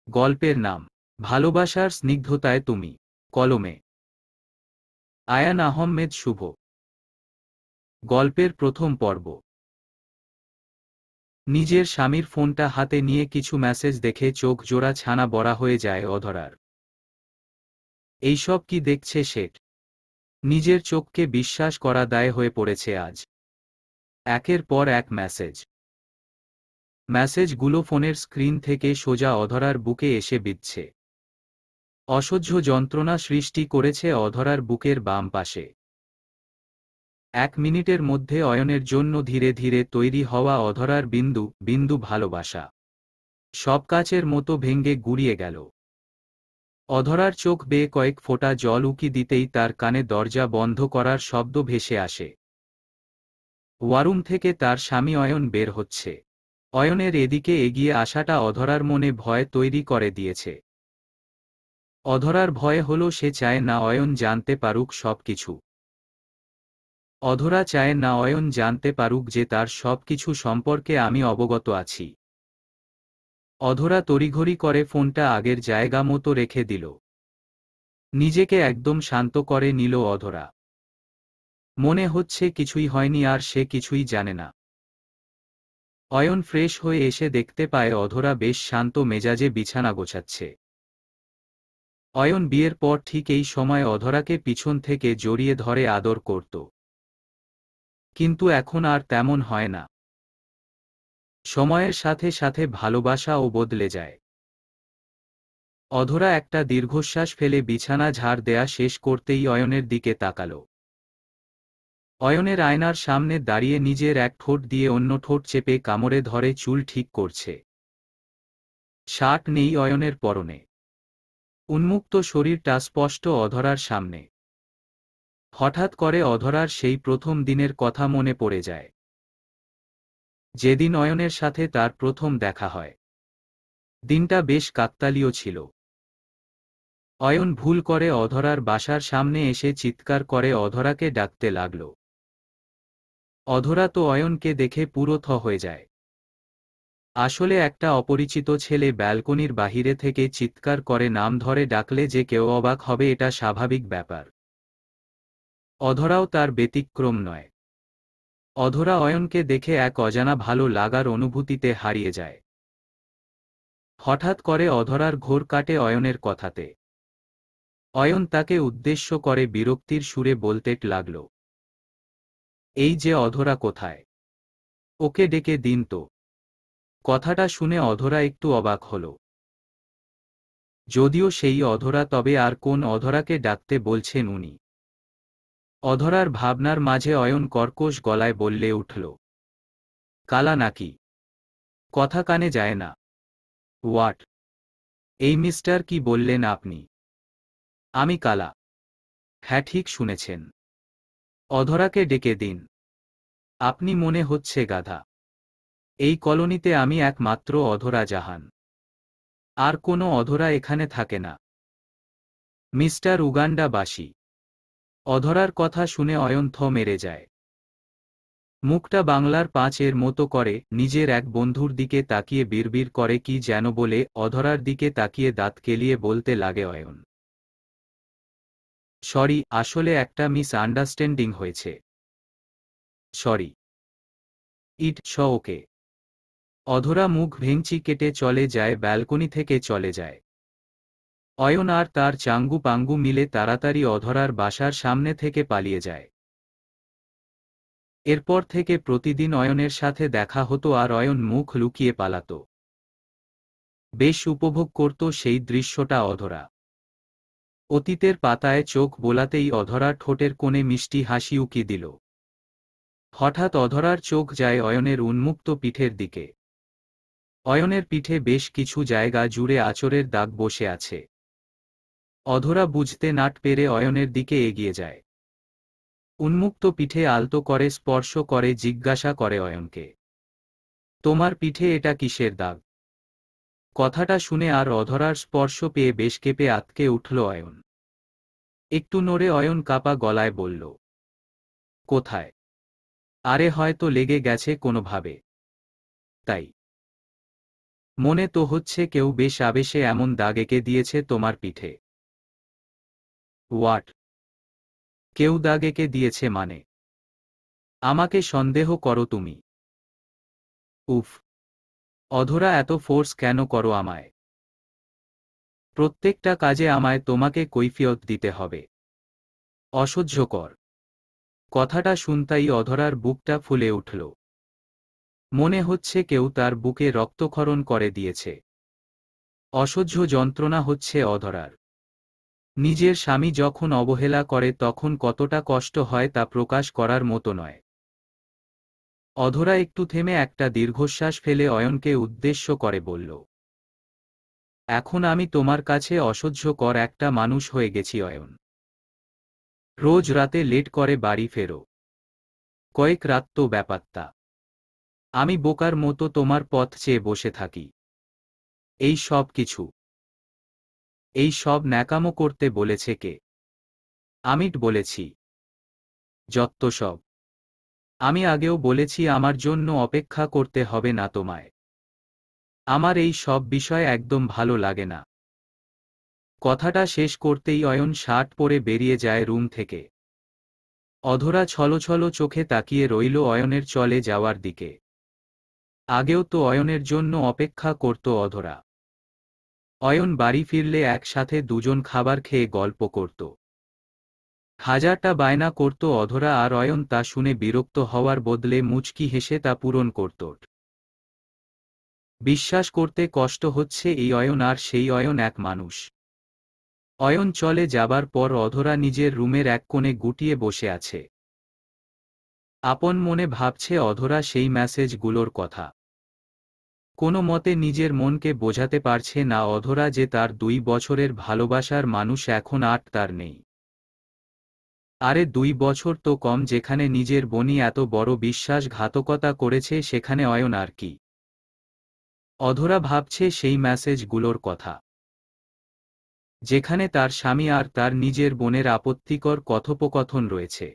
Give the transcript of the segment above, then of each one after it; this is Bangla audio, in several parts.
গল্পের নাম ভালোবাসার স্নিগ্ধতায় তুমি, কলমে আয়ান আহমেদ শুভ। গল্পের প্রথম পর্ব। নিজের স্বামীর ফোনটা হাতে নিয়ে কিছু মেসেজ দেখে চোখ জোড়া ছানা বড়া হয়ে যায় অধরার। এইসব কি দেখছে সে? নিজের চোখকে বিশ্বাস করা দায় হয়ে পড়েছে আজ। একের পর এক মেসেজগুলো ফোনের স্ক্রিন থেকে সোজা অধরার বুকে এসে বিঁধছে। অসহ্য যন্ত্রণা সৃষ্টি করেছে অধরার বুকের বাম পাশে। 1 মিনিটের মধ্যে অয়নের জন্য ধীরে ধীরে তৈরি হওয়া অধরার বিন্দু বিন্দু ভালোবাসা সব কাচের মতো ভেঙে গুড়িয়ে গেল। অধরার চোখ বেয়ে কয়েক ফোঁটা জল উকি দিতেই তার কানে দরজা বন্ধ করার শব্দ ভেসে আসে। ওয়ারুম থেকে তার স্বামী অয়ন বের হচ্ছে। অয়নের এদিকে এগিয়ে আসাটা অধরার মনে ভয় তৈরি করে দিয়েছে। অধরার ভয় হলো সে চায় না অয়ন জানতে পারুক সবকিছু। অধরা চায় না অয়ন জানতে পারুক যে তার সবকিছু সম্পর্কে আমি অবগত আছি। অধরা তড়িঘড়ি করে ফোনটা আগের জায়গা মতো রেখে দিল। নিজেকে একদম শান্ত করে নিল অধরা। মনে হচ্ছে কিছুই হয়নি আর সে কিছুই জানে না। অয়ন ফ্রেশ হয়ে এসে দেখতে পায় অধরা বেশ শান্ত মেজাজে বিছানা গোছাচ্ছে। অয়ন বিয়ের পর ঠিক এই সময় অধরাকে পিছন থেকে জড়িয়ে ধরে আদর করত। কিন্তু এখন আর তেমন হয় না। সময়ের সাথে সাথে ভালোবাসাও বদলে যায়। অধরা একটা দীর্ঘশ্বাস ফেলে বিছানা ঝাড় দেয়া শেষ করতেই অয়নের দিকে তাকাল। অয়নের আয়নার সামনে দাঁড়িয়ে নিজের এক ঠোঁট দিয়ে অন্য ঠোঁট চেপে কামড়ে ধরে চুল ঠিক করছে। শার্ট নেই অয়নের পরনে। উন্মুক্ত শরীরটা স্পষ্ট অধরার সামনে। হঠাৎ করে অধরার সেই প্রথম দিনের কথা মনে পড়ে যায়, যেদিন অয়নের সাথে তার প্রথম দেখা হয়। দিনটা বেশ কাকতালীয় ছিল। অয়ন ভুল করে অধরার বাসার সামনে এসে চিৎকার করে অধরাকে ডাকতে লাগল। অধরা তো অয়নকে দেখে পুরো থ হয়ে যায়। আসলে একটা অপরিচিত ছেলে ব্যালকনির বাহিরে থেকে চিৎকার করে নাম ধরে ডাকলে যে কেউ অবাক হবে এটা স্বাভাবিক ব্যাপার। অধরাও তার ব্যতিক্রম নয়। অধরা অয়নকে দেখে এক অজানা ভালো লাগার অনুভূতিতে হারিয়ে যায়। হঠাৎ করে অধরার ঘোর কাটে অয়নের কথাতে। অয়ন তাকে উদ্দেশ্য করে বিরক্তির সুরে বলতে লাগল, এই যে অধরা কোথায়? ওকে ডেকে দিন তো। কথাটা শুনে অধরা একটু অবাক হল। যদিও সেই অধরা, তবে আর কোন অধরাকে ডাকতে বলছেন উনি? অধরার ভাবনার মাঝে অয়ন কর্কশ গলায় বললে উঠল, কালা নাকি? কথা কানে যায় না। হোয়াট? এই মিস্টার, কি বললেন আপনি? আমি কালা? হ্যাঁ, ঠিক শুনেছেন। অধরাকে ডেকে দিন। আপনি মনে হচ্ছে গাধা। এই কলোনিতে আমি একমাত্র অধরা জাহান। আর কোনো অধরা এখানে থাকে না। মিস্টার উগান্ডাবাসী। অধরার কথা শুনে অয়ন থ মেরে যায়। মুখটা বাংলার 5 মতো করে নিজের এক বন্ধুর দিকে তাকিয়ে বিড়বিড় করে কি যেন বলে অধরার দিকে তাকিয়ে দাঁত কেলিয়ে বলতে লাগে অয়ন, সরি, আসলে একটা মিস আন্ডারস্ট্যান্ডিং হয়েছে। সরি। ওকে। অধরা মুখ ভেঙচি কেটে চলে যায়, ব্যালকনি থেকে চলে যায়। অয়ন আর তার চাঙ্গু পাঙ্গু মিলে তাড়াতাড়ি অধরার বাসার সামনে থেকে পালিয়ে যায়। এরপর থেকে প্রতিদিন অয়নের সাথে দেখা হতো আর অয়ন মুখ লুকিয়ে পালাত। বেশ উপভোগ করত সেই দৃশ্যটা অধরা। অতীতের পাতায় চোখ বোলাতেই অধরার ঠোঁটের কোণে মিষ্টি হাসি উকি দিল। হঠাৎ অধরার চোখ যায় অয়নের উন্মুক্ত পিঠের দিকে। অয়নের পিঠে বেশ কিছু জায়গা জুড়ে আঁচড়ের দাগ বসে আছে। অধরা বুঝতে না পেরে অয়নের দিকে এগিয়ে যায়। উন্মুক্ত পিঠে আলতো করে স্পর্শ করে জিজ্ঞাসা করে অয়নকে, তোমার পিঠে এটা কিসের দাগ? কথাটা শুনে আর অধরার স্পর্শ পেয়ে বেশ কেঁপে আঁতকে উঠল অয়ন। একটু নড়ে অয়ন কাপা গলায় বলল, কোথায়? আরে হয়তো লেগে গেছে কোনোভাবে, তাই। মনে তো হচ্ছে কেউ বেশ আবেশে এমন দাগ এঁকে দিয়েছে তোমার পিঠে। হোয়াট? কেউ দাগ এঁকে দিয়েছে মানে? আমাকে সন্দেহ করো তুমি? উফ, অধরা এত ফোর্স কেন করো আমায়? প্রত্যেকটা কাজে আমায় তোমাকে কৈফিয়ত দিতে হবে। অসহ্যকর। কথাটা শুনতেই অধরার বুকটা ফুলে উঠল। মনে হচ্ছে কেউ তার বুকে রক্তক্ষরণ করে দিয়েছে। অসহ্য যন্ত্রণা হচ্ছে অধরার। নিজের স্বামী যখন অবহেলা করে তখন কতটা কষ্ট হয় তা প্রকাশ করার মতো নয়। অধরা একটু থেমে একটা দীর্ঘশ্বাস ফেলে অয়নকে উদ্দেশ্য করে বলল, এখন আমি তোমার কাছে অসহ্যকর একটা মানুষ হয়ে গেছি অয়ন। রোজ রাতে লেট করে বাড়ি ফেরো। কয়েক রাত তো ব্যাপারটা। আমি বোকার মতো তোমার পথ চেয়ে বসে থাকি। এই সব কিছু, এই সব ন্যাকামো করতে বলেছে কে? আমিট বলেছি। যত্ত সব। আমি আগেও বলেছি আমার জন্য অপেক্ষা করতে হবে না তোমায়। আমার এই সব বিষয় একদম ভালো লাগে না। কথাটা শেষ করতেই অয়ন শার্ট পরে বেরিয়ে যায় রুম থেকে। অধরা ছলছল চোখে তাকিয়ে রইল অয়নের চলে যাওয়ার দিকে। আগেও তো অয়নের জন্য অপেক্ষা করত অধরা। অয়ন বাড়ি ফিরলে একসাথে দুজন খাবার খেয়ে গল্প করত। হাজারটা বায়না করত অধরা আর অয়ন তা শুনে বিরক্ত হওয়ার বদলে মুচকি হেসে তা পূরণ করত। বিশ্বাস করতে কষ্ট হচ্ছে এই অয়ন আর সেই অয়ন এক মানুষ। অয়ন চলে যাবার পর অধরা নিজের রুমের এক কোণে গুটিয়ে বসে আছে। আপন মনে ভাবছে অধরা সেই মেসেজগুলোর কথা। কোনো মতে নিজের মনকে বোঝাতে পারছে না অধরা যে তার 2 বছরের ভালোবাসার মানুষ এখন আর তার নেই। আরে 2 বছর তো কম, যেখানে নিজের বোনই এত বড় বিশ্বাসঘাতকতা করেছে সেখানে অয়ন আর কি। অধরা ভাবছে সেই মেসেজগুলোর কথা, যেখানে তার স্বামী আর তার নিজের বোনের আপত্তিকর কথোপকথন রয়েছে।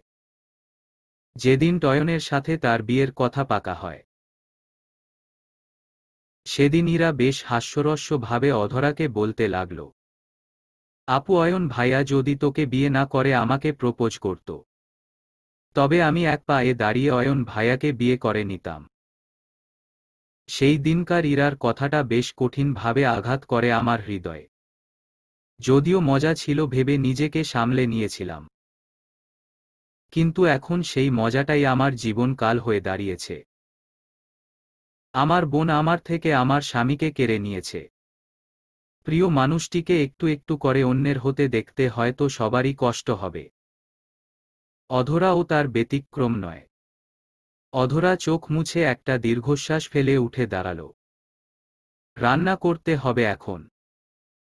যেদিন টয়নের সাথে তার বিয়ের কথা পাকা হয়, সেদিন ইরা বেশ হাস্যরস্যভাবে অধরাকে বলতে লাগল, আপু অয়ন ভাইয়া যদি তোকে বিয়ে না করে আমাকে প্রপোজ করত, তবে আমি এক পায়ে দাঁড়িয়ে অয়ন ভাইয়াকে বিয়ে করে নিতাম। সেই দিনকার ইরার কথাটা বেশ কঠিনভাবে আঘাত করে আমার হৃদয়ে। যদিও মজা ছিল ভেবে নিজেকে সামলে নিয়েছিলাম, কিন্তু এখন সেই মজাটাই আমার জীবনকাল হয়ে দাঁড়িয়েছে। আমার বোন আমার থেকে আমার স্বামীকে কেড়ে নিয়েছে। প্রিয় মানুষটিকে একটু একটু করে অন্যের হতে দেখতে হয়তো সবারই কষ্ট হবে। অধরাও তার ব্যতিক্রম নয়। অধরা চোখ মুছে একটা দীর্ঘশ্বাস ফেলে উঠে দাঁড়াল। রান্না করতে হবে এখন।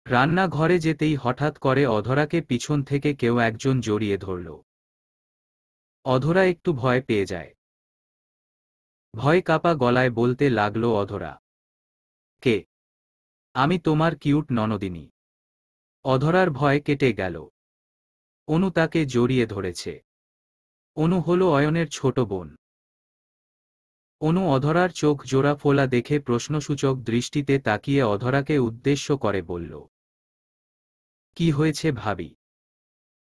রান্নাঘরে যেতেই হঠাৎ করে অধরাকে পিছন থেকে কেউ একজন জড়িয়ে ধরল। অধরা একটু ভয় পেয়ে যায়। ভয় কাপা গলায় বলতে লাগল অধরা, কে? আমি তোমার কিউট ননদিনী। অধরার ভয় কেটে গেল। অনু তাকে জড়িয়ে ধরেছে। অনু হলো অয়নের ছোট বোন। অনু অধরার চোখ জোড়া ফোলা দেখে প্রশ্নসূচক দৃষ্টিতে তাকিয়ে অধরাকে উদ্দেশ্য করে বলল, কি হয়েছে ভাবি?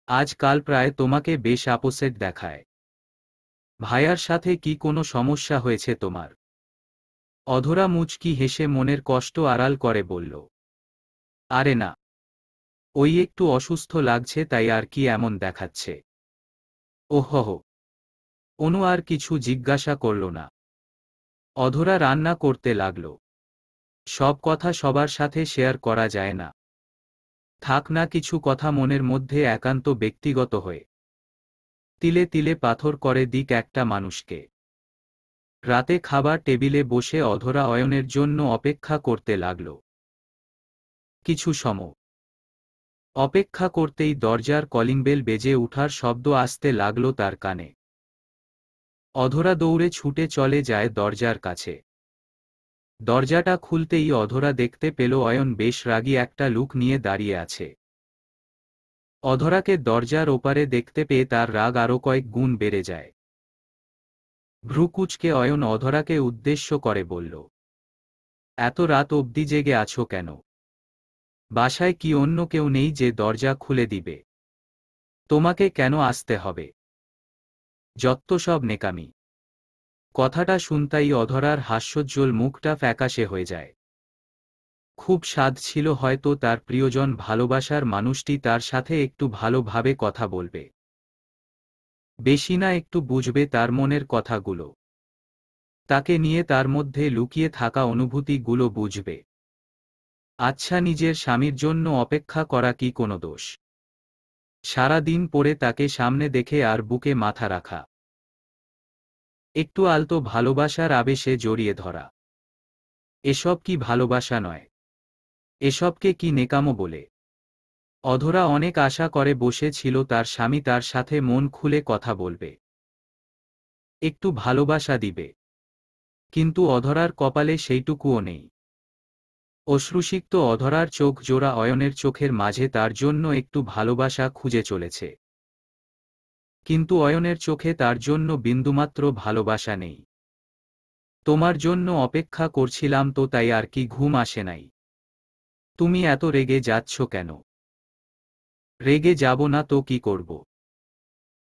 আজকাল প্রায় তোমাকে বেশ আপসেট দেখায়। ভাইয়ার সাথে কি কোনো সমস্যা হয়েছে তোমার? অধরা মুচকি হেসে মনের কষ্ট আড়াল করে বলল, আরে না, ওই একটু অসুস্থ লাগছে তাই আর কি এমন দেখাচ্ছে। ওহহ। অনু আর কিছু জিজ্ঞাসা করল না। অধরা রান্না করতে লাগল। সব কথা সবার সাথে শেয়ার করা যায় না। থাক না কিছু কথা মনের মধ্যে একান্ত ব্যক্তিগত হয়ে। তিলে তিলে পাথর করে দিক একটা মানুষকে। রাতে খাবার টেবিলে বসে অধরা অয়নের জন্য অপেক্ষা করতে লাগল। কিছু সময় অপেক্ষা করতেই দরজার কলিংবেল বেজে উঠার শব্দ আসতে লাগল তার কানে। অধরা দৌড়ে ছুটে চলে যায় দরজার কাছে। দরজাটা খুলতেই অধরা দেখতে পেল অয়ন বেশ রাগী একটা লুক নিয়ে দাঁড়িয়ে আছে। অধরাকে দরজার ওপারে দেখতে পেয়ে তার রাগ আরও কয়েক গুণ বেড়ে যায়। ভ্রুকুচকে অয়ন অধরাকে উদ্দেশ্য করে বলল, এত রাত অবধি জেগে আছো কেন? বাসায় কি অন্য কেউ নেই যে দরজা খুলে দিবে? তোমাকে কেন আসতে হবে? যত্ত সব নেকামি। কথাটা শুনতাই অধরার হাস্যোজ্জ্বল মুখটা ফ্যাকাশে হয়ে যায়। খুব স্বাদ ছিল হয়তো তার প্রিয়জন ভালোবাসার মানুষটি তার সাথে একটু ভালোভাবে কথা বলবে, বেশি না একটু বুঝবে তার মনের কথাগুলো, তাকে নিয়ে তার মধ্যে লুকিয়ে থাকা অনুভূতিগুলো বুঝবে। আচ্ছা, নিজের স্বামীর জন্য অপেক্ষা করা কি কোনো দোষ? সারা দিন পরে তাকে সামনে দেখে আর বুকে মাথা রাখা, একটু আলতো ভালোবাসার আবেশে জড়িয়ে ধরা, এসব কি ভালোবাসা নয়? এসবকে কি নেকামো বলে? অধরা অনেক আশা করে বসে ছিল তার স্বামী তার সাথে মন খুলে কথা বলবে, একটু ভালোবাসা দিবে, কিন্তু অধরার কপালে সেইটুকুও নেই। অশ্রুসিক্ত অধরার চোখ জোড়া অয়নের চোখের মাঝে তার জন্য একটু ভালোবাসা খুঁজে চলেছে, কিন্তু অয়নের চোখে তার জন্য বিন্দুমাত্র ভালোবাসা নেই। তোমার জন্য অপেক্ষা করছিলাম তো, তাই আর কি ঘুম আসে নাই? তুমি এত রেগে যাচ্ছ কেন? রেগে যাব না তো কি করব?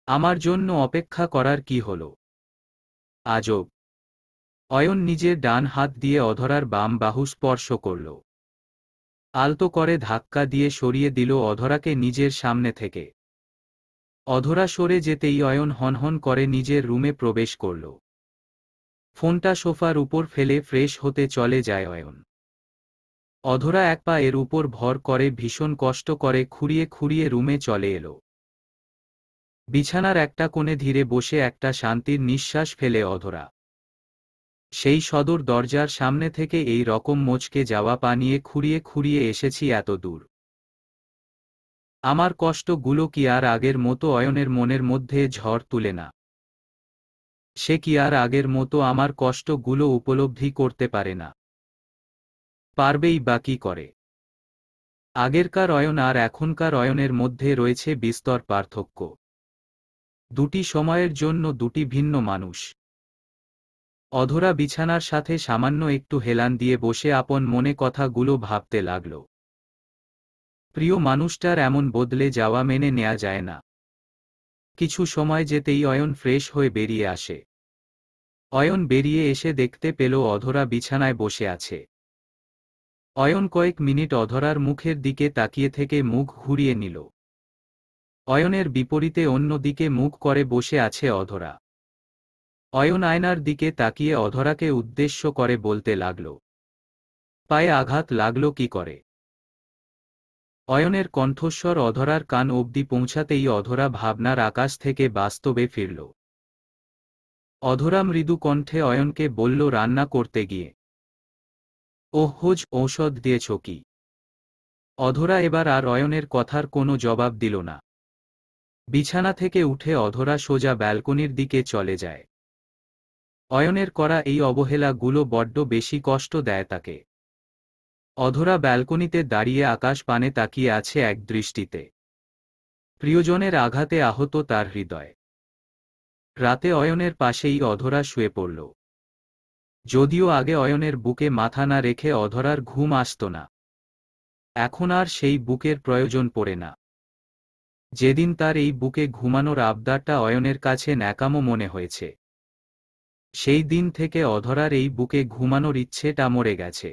আমার জন্য অপেক্ষা করার কি হলো? আজব। অয়ন নিজের ডান হাত দিয়ে অধরার বাম বাহু স্পর্শ করল, আলতো করে ধাক্কা দিয়ে সরিয়ে দিল অধরাকে নিজের সামনে থেকে। অধরা সরে যেতেই অয়ন হনহন করে নিজের রুমে প্রবেশ করল। ফোনটা সোফার উপর ফেলে ফ্রেশ হতে চলে যায় অয়ন। অধরা এক পা এর উপর ভর করে ভীষণ কষ্ট করে খুঁড়িয়ে খুঁড়িয়ে রুমে চলে এলো। বিছানার একটা কোণে ধীরে বসে একটা শান্তির নিঃশ্বাস ফেলে অধরা। সেই সদর দরজার সামনে থেকে এই রকম মোচকে যাওয়া পা নিয়ে খুঁড়িয়ে খুঁড়িয়ে এসেছি এত দূর। আমার কষ্টগুলো কি আর আগের মতো অয়নের মনের মধ্যে ঝড় তুলে না? সে কি আর আগের মতো আমার কষ্টগুলো উপলব্ধি করতে পারে না? পারবেই বা কি করে? আগেরকার অয়ন আর এখনকার অয়নের মধ্যে রয়েছে বিস্তর পার্থক্য। দুটি সময়ের জন্য দুটি ভিন্ন মানুষ। অধরা বিছানার সাথে সামান্য একটু হেলান দিয়ে বসে আপন মনে কথাগুলো ভাবতে লাগল। প্রিয় মানুষটার এমন বদলে যাওয়া মেনে নেয়া যায় না। কিছু সময় যেতেই অয়ন ফ্রেশ হয়ে বেরিয়ে আসে। অয়ন বেরিয়ে এসে দেখতে পেল অধরা বিছানায় বসে আছে। অয়ন কয়েক মিনিট অধরার মুখের দিকে তাকিয়ে থেকে মুখ ঘুরিয়ে নিল। অয়নের বিপরীতে অন্য দিকে মুখ করে বসে আছে অধরা। অয়ন আয়নার দিকে তাকিয়ে অধরাকে উদ্দেশ্য করে বলতে লাগল, পায়ে আঘাত লাগল কি করে? অয়নের কণ্ঠস্বর অধরার কান অবধি পৌঁছাতেই অধরা ভাবনার আকাশ থেকে বাস্তবে ফিরল। অধরা মৃদু কণ্ঠে অয়নকে বলল, রান্না করতে গিয়ে ওহোজ ঔষধ দিয়েছ কি? অধরা এবার আর অয়নের কথার কোনো জবাব দিল না। বিছানা থেকে উঠে অধরা সোজা ব্যালকনির দিকে চলে যায়। অয়নের করা এই অবহেলাগুলো বড্ড বেশি কষ্ট দেয় তাকে। অধরা ব্যালকনিতে দাঁড়িয়ে আকাশ পানে তাকিয়ে আছে এক দৃষ্টিতে। প্রিয়জনের আঘাতে আহত তার হৃদয়। রাতে অয়নের পাশেই অধরা শুয়ে পড়ল। যদিও আগে অয়নের বুকে মাথা না রেখে অধরার ঘুম আসত না, এখন আর সেই বুকের প্রয়োজন পড়ে না। যেদিন তার এই বুকে ঘুমানোর আবদারটা অয়নের কাছে ন্যাকামো মনে হয়েছে, সেই দিন থেকে অধরার এই বুকে ঘুমানোর ইচ্ছেটা মরে গেছে।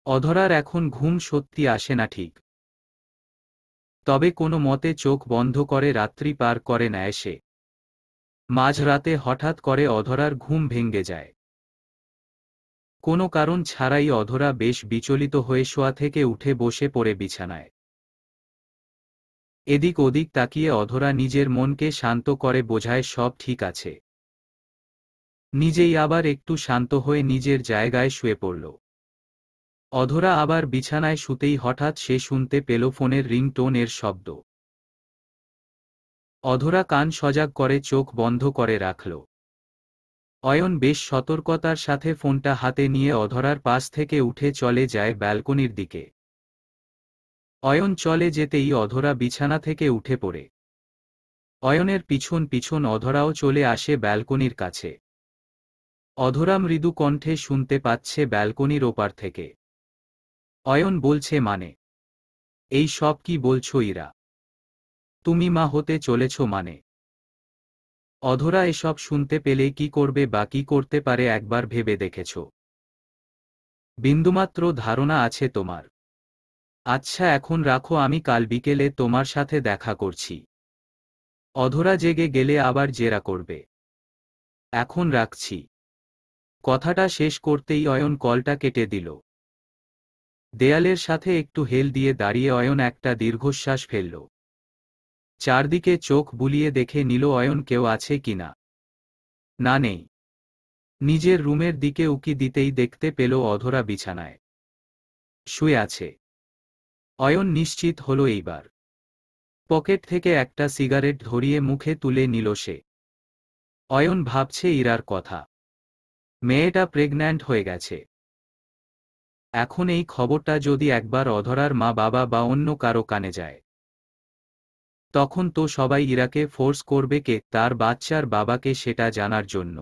অধরার এখন ঘুম সত্যি আসে না ঠিক, তবে কোনো মতে চোখ বন্ধ করে রাত্রি পার করে নেয় সে। মাঝরাতে হঠাৎ করে অধরার ঘুম ভেঙে যায়। কোনো কারণ ছাড়াই অধরা বেশ বিচলিত হয়ে শোয়া থেকে উঠে বসে পড়ে বিছানায়। এদিক ওদিক তাকিয়ে অধরা নিজের মনকে শান্ত করে বোঝায় সব ঠিক আছে। নিজেই আবার একটু শান্ত হয়ে নিজের জায়গায় শুয়ে পড়ল। অধরা আবার বিছানায় শুতেই হঠাৎ সে শুনতে পেল ফোনের রিংটোনের শব্দ। অধরা কান সজাগ করে চোখ বন্ধ করে রাখল। অয়ন বেশ সতর্কতার সাথে ফোনটা হাতে নিয়ে অধরার পাশ থেকে উঠে চলে যায় ব্যালকনির দিকে। অয়ন চলে যেতেই অধরা বিছানা থেকে উঠে পড়ে। অয়নের পিছন পিছন অধরাও চলে আসে ব্যালকনির কাছে। অধরা মৃদু কণ্ঠে শুনতে পাচ্ছে ব্যালকনির ওপার থেকে। অয়ন বলছে, মানে? এই সব কি বলছো ইরা? তুমি মা হতে চলেছ মানে? অধরা এসব শুনতে পেলে কি করবে বা কি করতে পারে একবার ভেবে দেখেছ? বিন্দুমাত্র ধারণা আছে তোমার? আচ্ছা এখন রাখো, আমি কাল বিকেলে তোমার সাথে দেখা করছি। অধরা জেগে গেলে আবার জেরা করবে। এখন রাখছি। কথাটা শেষ করতেই অয়ন কলটা কেটে দিল। দেয়ালের সাথে একটু হেল দিয়ে দাঁড়িয়ে অয়ন একটা দীর্ঘশ্বাস ফেলল। চারদিকে চোখ বুলিয়ে দেখে নিল অয়ন কেউ আছে কিনা। না, নেই। নিজের রুমের দিকে উকি দিতেই দেখতে পেল অধরা বিছানায় শুয়ে আছে। অয়ন নিশ্চিত হল এইবার। পকেট থেকে একটা সিগারেট ধরিয়ে মুখে তুলে নিল সে। অয়ন ভাবছে ইরার কথা। মেয়েটা প্রেগন্যান্ট হয়ে গেছে। এখন এই খবরটা যদি একবার অধরার মা বাবা বা অন্য কারো কানে যায়, তখন তো সবাই ইরাকে ফোর্স করবে কে তার বাচ্চার বাবাকে সেটা জানার জন্য।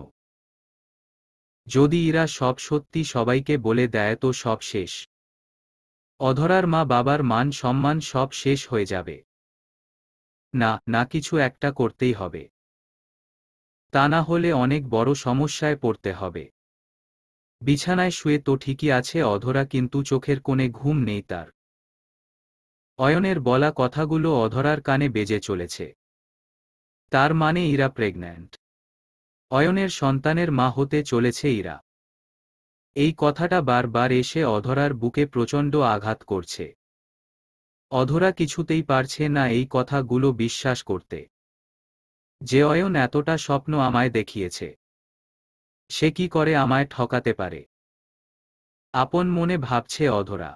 যদি ইরা সব সত্যি সবাইকে বলে দেয় তো সব শেষ। অধরার মা বাবার মান সম্মান সব শেষ হয়ে যাবে। না, না, কিছু একটা করতেই হবে। তা না হলে অনেক বড় সমস্যায় পড়তে হবে। বিছানায় শুয়ে তো ঠিকই আছে অধরা, কিন্তু চোখের কোণে ঘুম নেই তার। অয়নের বলা কথাগুলো অধরার কানে বেজে চলেছে। তার মানে ইরা প্রেগন্যান্ট। অয়নের সন্তানের মা হতে চলেছে ইরা। এই কথাটা বারবার এসে অধরার বুকে প্রচণ্ড আঘাত করছে। অধরা কিছুতেই পারছে না এই কথাগুলো বিশ্বাস করতে, যে অয়ন এতটা স্বপ্ন আমায় দেখিয়েছে। সে কি করে আমায় ঠকাতে পারে? আপন মনে ভাবছে অধরা।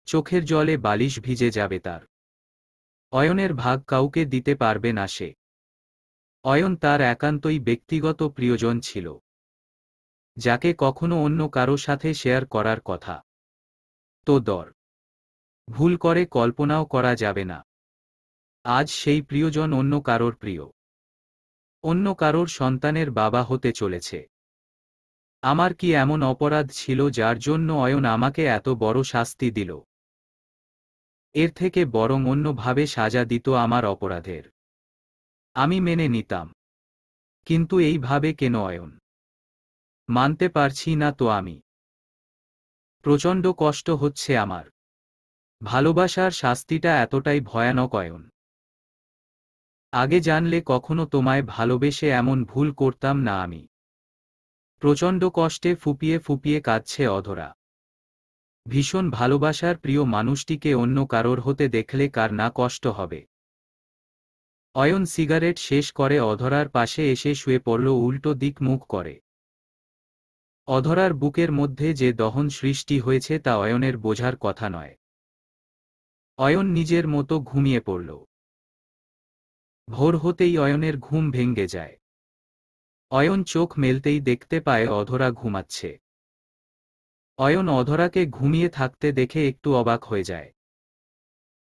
চোখের জলে বালিশ ভিজে যাবে তার। অয়নের ভাগ কাউকে দিতে পারবে না সে। অয়ন তার একান্তই ব্যক্তিগত প্রিয়জন ছিল, যাকে কখনো অন্য কারো সাথে শেয়ার করার কথা তো দর ভুল করে কল্পনাও করা যাবে না। আজ সেই প্রিয়জন অন্য কারোর প্রিয়, অন্য কারোর সন্তানের বাবা হতে চলেছে। আমার কি এমন অপরাধ ছিল যার জন্য অয়ন আমাকে এত বড় শাস্তি দিল? এর থেকে বরং অন্যভাবে সাজা দিত আমার অপরাধের। আমি মেনে নিতাম, কিন্তু এইভাবে কেন অয়ন? মানতে পারছি না তো আমি। প্রচণ্ড কষ্ট হচ্ছে আমার। ভালোবাসার শাস্তিটা এতটাই ভয়ানক অয়ন। আগে জানলে কখনো তোমায় ভালোবেসে এমন ভুল করতাম না আমি। প্রচণ্ড কষ্টে ফুপিয়ে ফুপিয়ে কাঁদছে অধরা। ভীষণ ভালোবাসার প্রিয় মানুষটিকে অন্য কারোর হতে দেখলে কার না কষ্ট হবে। অয়ন সিগারেট শেষ করে অধরার পাশে এসে শুয়ে পড়ল উল্টো দিক মুখ করে। অধরার বুকের মধ্যে যে দহন সৃষ্টি হয়েছে তা অয়নের বোঝার কথা নয়। অয়ন নিজের মতো ঘুমিয়ে পড়ল। ভোর হতেই অয়নের ঘুম ভেঙে যায়। অয়ন চোখ মেলতেই দেখতে পায় অধরা ঘুমাচ্ছে। অয়ন অধরাকে ঘুমিয়ে থাকতে দেখে একটু অবাক হয়ে যায়।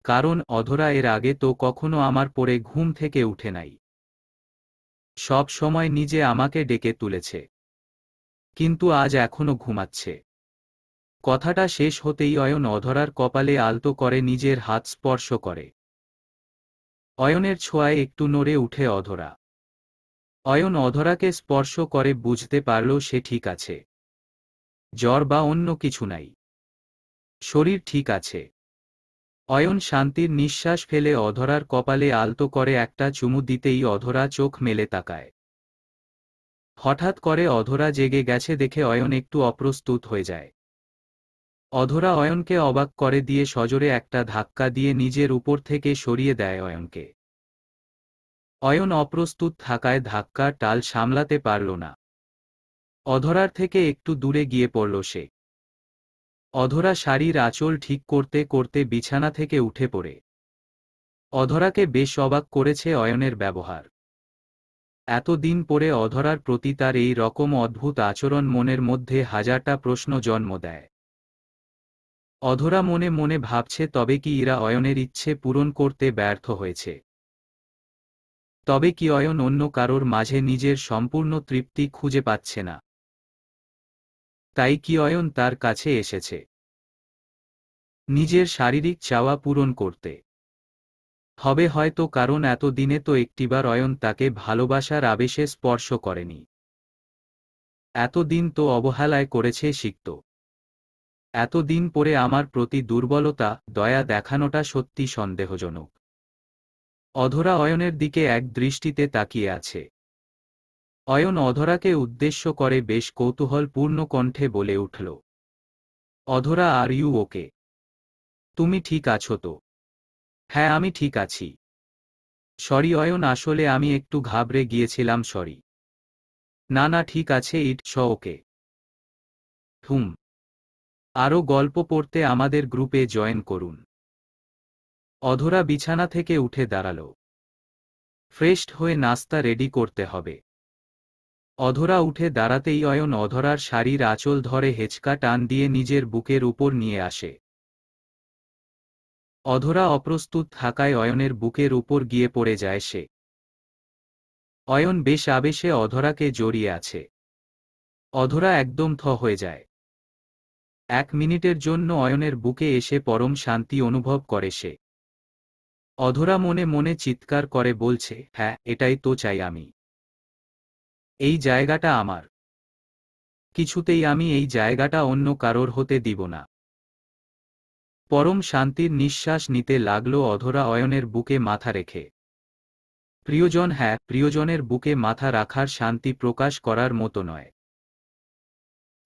কারণ অধরা এর আগে তো কখনো আমার পরে ঘুম থেকে উঠে নাই। সব সময় নিজে আমাকে ডেকে তুলেছে, কিন্তু আজ এখনো ঘুমাচ্ছে। কথাটা শেষ হতেই অয়ন অধরার কপালে আলতো করে নিজের হাত স্পর্শ করে। অয়নের ছোঁয়ায় একটু নড়ে উঠে অধরা। অয়ন অধরাকে স্পর্শ করে বুঝতে পারল সে ঠিক আছে। জ্বর বা অন্য কিছু নাই, শরীর ঠিক আছে। অয়ন শান্তির নিঃশ্বাস ফেলে অধরার কপালে আলতো করে একটা চুমু দিতেই অধরা চোখ মেলে তাকায়। হঠাৎ করে অধরা জেগে গেছে দেখে অয়ন একটু অপ্রস্তুত হয়ে যায়। অধরা অয়নকে অবাক করে দিয়ে সজোরে একটা ধাক্কা দিয়ে নিজের উপর থেকে সরিয়ে দেয় অয়নকে। অয়ন অপ্রস্তুত থাকায় ধাক্কার টাল সামলাতে পারল না। অধরার থেকে একটু দূরে গিয়ে পড়ল সে। অধরা শাড়ির আঁচল ঠিক করতে করতে বিছানা থেকে উঠে পড়ে। অধরাকে বেশ অবাক করেছে অয়নের ব্যবহার। এতদিন পরে অধরার প্রতি তার এই রকম অদ্ভুত আচরণ মনের মধ্যে হাজারটা প্রশ্ন জন্ম দেয়। অধরা মনে মনে ভাবছে তবে কি ইরা অয়নের ইচ্ছে পূরণ করতে ব্যর্থ হয়েছে? তবে কি অয়ন অন্য কারোর মাঝে নিজের সম্পূর্ণ তৃপ্তি খুঁজে পাচ্ছে না? তাই কি অয়ন তার কাছে এসেছে নিজের শারীরিক চাওয়া পূরণ করতে? হবে হয়তো কারণ এতদিনে তো একটিবার অয়ন তাকে ভালোবাসার আবেশে স্পর্শ করেনি। এতদিন তো অবহেলায় করেছে সিক্ত। এতদিন পরে আমার প্রতি দুর্বলতা, দয়া দেখানোটা সত্যি সন্দেহজনক। অধরা অয়নের দিকে এক দৃষ্টিতে তাকিয়ে আছে। অয়ন অধরাকে উদ্দেশ্য করে বেশ কৌতূহলপূর্ণ কণ্ঠে বলে উঠল, অধরা, আর ইউ ওকে? তুমি ঠিক আছো তো? হ্যাঁ, আমি ঠিক আছি। সরি অয়ন, আসলে আমি একটু ঘাবড়ে গিয়েছিলাম, সরি। না না, ঠিক আছে, ইটস ওকে। হুম। আরও গল্প পড়তে আমাদের গ্রুপে জয়েন করুন। অধরা বিছানা থেকে উঠে দাঁড়াল। ফ্রেশড হয়ে নাস্তা রেডি করতে হবে। অধরা উঠে দাঁড়াতেই অয়ন অধরার শাড়ির আঁচল ধরে হেঁচকা টান দিয়ে নিজের বুকের উপর নিয়ে আসে। অধরা অপ্রস্তুত থাকায় অয়নের বুকের উপর গিয়ে পড়ে যায় সে। অয়ন বেশ আবেশে অধরাকে জড়িয়ে আছে। অধরা একদম থ হয়ে যায়। 1 মিনিটের জন্য অয়নের বুকে এসে পরম শান্তি অনুভব করে সে। অধরা মনে মনে চিৎকার করে বলছে, হ্যাঁ, এটাই তো চাই আমি। এই জায়গাটা আমার। কিছুতেই আমি এই জায়গাটা অন্য কারোর হতে দিব না। পরম শান্তির নিঃশ্বাস নিতে লাগল অধরা অয়নের বুকে মাথা রেখে। প্রিয়জন, হ্যাঁ, প্রিয়জনের বুকে মাথা রাখার শান্তি প্রকাশ করার মতো নয়।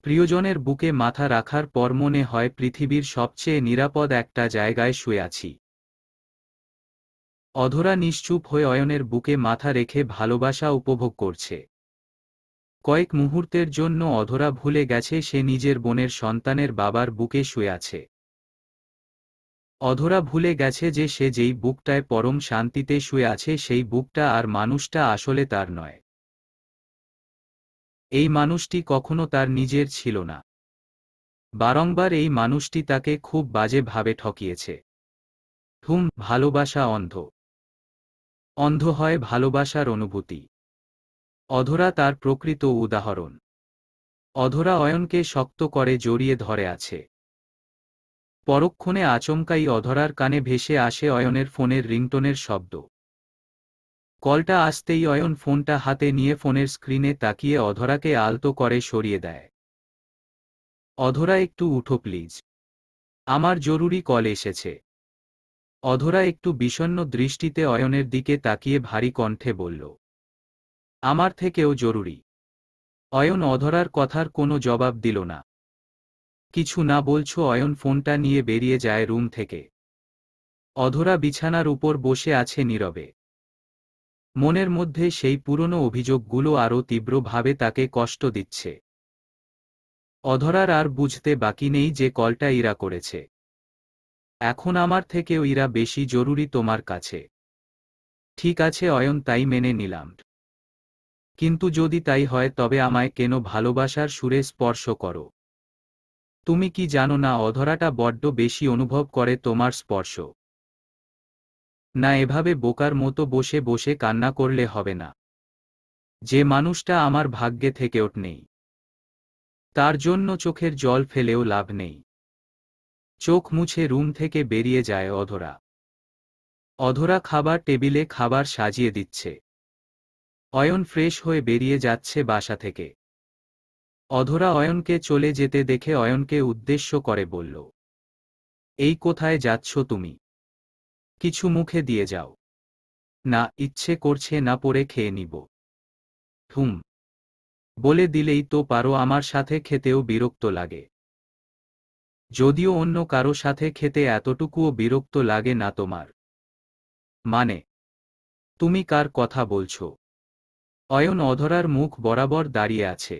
প্রিয়জনের বুকে মাথা রাখার পর মনে হয় পৃথিবীর সবচেয়ে নিরাপদ একটা জায়গায় শুয়ে আছি। অধরা নিশ্চুপ হয়ে অয়নের বুকে মাথা রেখে ভালোবাসা উপভোগ করছে। কয়েক মুহূর্তের জন্য অধরা ভুলে গেছে সে নিজের বোনের সন্তানের বাবার বুকে শুয়ে আছে। অধরা ভুলে গেছে যে সে যেই বুকটায় পরম শান্তিতে শুয়ে আছে সেই বুকটা আর মানুষটা আসলে তার নয়। এই মানুষটি কখনো তার নিজের ছিল না। বারংবার এই মানুষটি তাকে খুব বাজে ভাবে ঠকিয়েছে। ভালোবাসা অন্ধ। অন্ধ হয় ভালোবাসার অনুভূতি। অধরা তার প্রকৃত উদাহরণ। অধরা অয়নকে শক্ত করে জড়িয়ে ধরে আছে। পরক্ষণে আচমকাই অধরার কানে ভেসে আসে অয়নের ফোনের রিংটোনের শব্দ। কলটা আসতেই অয়ন ফোনটা হাতে নিয়ে ফোনের স্ক্রিনে তাকিয়ে অধরাকে আলতো করে সরিয়ে দেয়। অধরা, একটু উঠো প্লিজ, আমার জরুরি কল এসেছে। অধরা একটু বিষণ্ণ দৃষ্টিতে অয়নের দিকে তাকিয়ে ভারী কণ্ঠে বলল, আমার থেকেও জরুরি। অয়ন অধরার কথার কোনো জবাব দিল না। কিছু না বলছো? অয়ন ফোনটা নিয়ে বেরিয়ে যায় রুম থেকে। অধরা বিছানার উপর বসে আছে নীরবে। মনের মধ্যে সেই পুরনো অভিযোগগুলো আরও তীব্রভাবে তাকে কষ্ট দিচ্ছে। অধরার আর বুঝতে বাকি নেই যে কলটা ইরা করেছে। এখন আমার থেকেও ইরা বেশি জরুরি তোমার কাছে। ঠিক আছে অয়ন, তাই মেনে নিলাম। কিন্তু যদি তাই হয় তবে আমায় কেন ভালোবাসার সুরে স্পর্শ করো? তুমি কি জানো না অধরাটা বড্ড বেশি অনুভব করে তোমার স্পর্শ? না, এভাবে বোকার মতো বসে বসে কান্না করলে হবে না। যে মানুষটা আমার ভাগ্যে থেকেও নেই, তার জন্য চোখের জল ফেলেও লাভ নেই। চোখ মুছে রুম থেকে বেরিয়ে যায় অধরা। অধরা খাবার টেবিলে খাবার সাজিয়ে দিচ্ছে। অয়ন ফ্রেশ হয়ে বেরিয়ে যাচ্ছে বাসা থেকে। অধরা অয়নকে চলে যেতে দেখে অয়নকে উদ্দেশ্য করে বলল, এই কোথায় যাচ্ছ তুমি? কিছু মুখে দিয়ে যাও। না, ইচ্ছে করছে না, পরে খেয়ে নিব। হুম। বলে দিলেই তো পারো, আমার সাথে খেতেও বিরক্ত লাগে। যদিও অন্য কারো সাথে খেতে এতটুকুও বিরক্ত লাগে না তোমার। মানে, তুমি কার কথা বলছো? অয়ন অধরার মুখ বরাবর দাঁড়িয়ে আছে।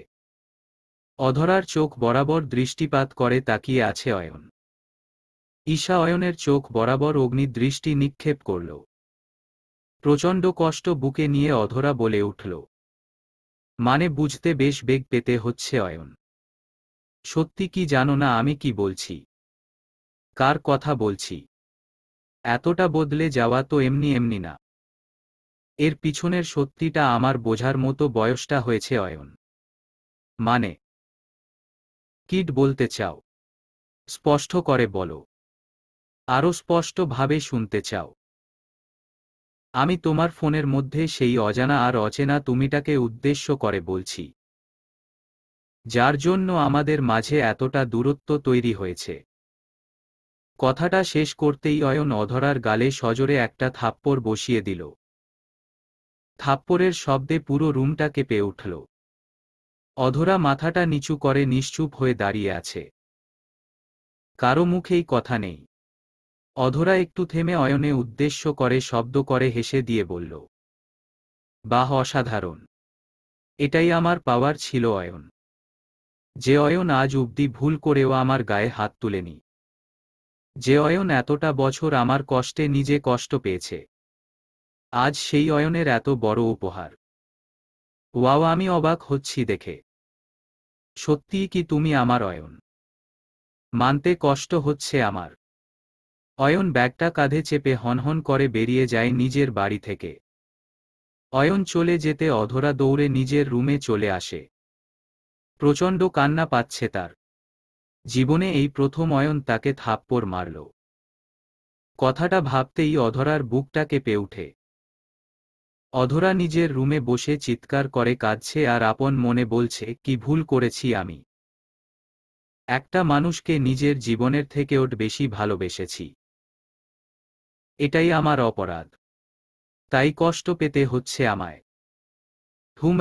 অধরার চোখ বরাবর দৃষ্টিপাত করে তাকিয়ে আছে অয়ন। ঈশা অয়নের চোখ বরাবর অগ্নিদৃষ্টি নিক্ষেপ করল। প্রচণ্ড কষ্ট বুকে নিয়ে অধরা বলে উঠল, মানে বুঝতে বেশ বেগ পেতে হচ্ছে অয়ন। সত্যি কি জানো না আমি কি বলছি? কার কথা বলছি? এতটা বদলে যাওয়া তো এমনি এমনি না। এর পিছনের সত্যিটা আমার বোঝার মতো বয়সটা হয়েছে অয়ন। মানে কিড বলতে চাও? স্পষ্ট করে বলো। আরও স্পষ্টভাবে শুনতে চাও? আমি তোমার ফোনের মধ্যে সেই অজানা আর অচেনা তুমিটাকে উদ্দেশ্য করে বলছি, যার জন্য আমাদের মাঝে এতটা দূরত্ব তৈরি হয়েছে। কথাটা শেষ করতেই অয়ন অধরার গালে সজোরে একটা থাপ্পড় বসিয়ে দিল। থাপ্পড়ের শব্দে পুরো রুমটা কেঁপে উঠল। অধরা মাথাটা নিচু করে নিশ্চুপ হয়ে দাঁড়িয়ে আছে। কারো মুখেই কথা নেই। অধরা একটু থেমে অয়নে উদ্দেশ্য করে শব্দ করে হেসে দিয়ে বলল, বাহ, অসাধারণ। এটাই আমার পাওয়ার ছিল অয়ন। যে অয়ন আজ অবধি ভুল করেও আমার গায়ে হাত তুলেনি। যে অয়ন এতটা বছর আমার কষ্টে নিজে কষ্ট পেয়েছে। আজ সেই অয়নের এত বড় উপহার। ওয়াও, আমি অবাক হচ্ছি দেখে। সত্যিই কি তুমি আমার অয়ন? মানতে কষ্ট হচ্ছে আমার। অয়ন ব্যাগটা কাঁধে চেপে হনহন করে বেরিয়ে যায় নিজের বাড়ি থেকে। অয়ন চলে যেতে অধরা দৌড়ে নিজের রুমে চলে আসে। প্রচণ্ড কান্না পাচ্ছে তার। জীবনে এই প্রথম অয়ন তাকে থাপ্পড় মারল। কথাটা ভাবতেই অধরার বুকটা কেঁপে ওঠে। অধরা নিজের রুমে বসে চিৎকার করে কাঁদছে আর আপন মনে বলছে, কি ভুল করেছি আমি। একটা মানুষকে নিজের জীবনের থেকেও বেশি ভালোবেসেছি। এটাই আমার অপরাধ। তাই কষ্ট পেতে হচ্ছে আমায়।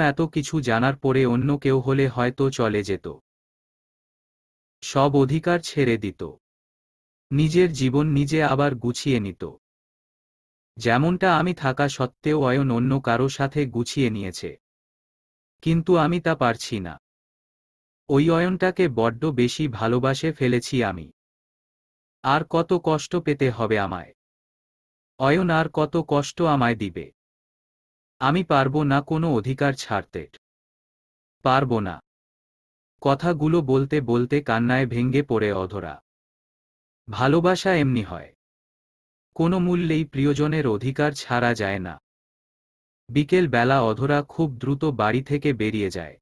এত কিছু জানার পরে অন্য কেউ হলে হয়তো চলে যেত। সব অধিকার ছেড়ে দিত। নিজের জীবন নিজে আবার গুছিয়ে নিত। যেমনটা আমি থাকা সত্ত্বেও অয়ন অন্য কারো সাথে গুছিয়ে নিয়েছে। কিন্তু আমি তা পারছি না। ওই অয়নটাকে বড্ড বেশি ভালোবাসে ফেলেছি আমি। আর কত কষ্ট পেতে হবে আমায়? অয়ন আর কত কষ্ট আমায় দিবে? আমি পারবো না কোনো অধিকার ছাড়তে। পারবো না। কথাগুলো বলতে বলতে কান্নায় ভেঙে পড়ে অধরা। ভালোবাসা এমনি হয়। কোনো মূল্যেই প্রিয়জনের অধিকার ছাড়া যায় না। বিকেল বেলা অধরা খুব দ্রুত বাড়ি থেকে বেরিয়ে যায়।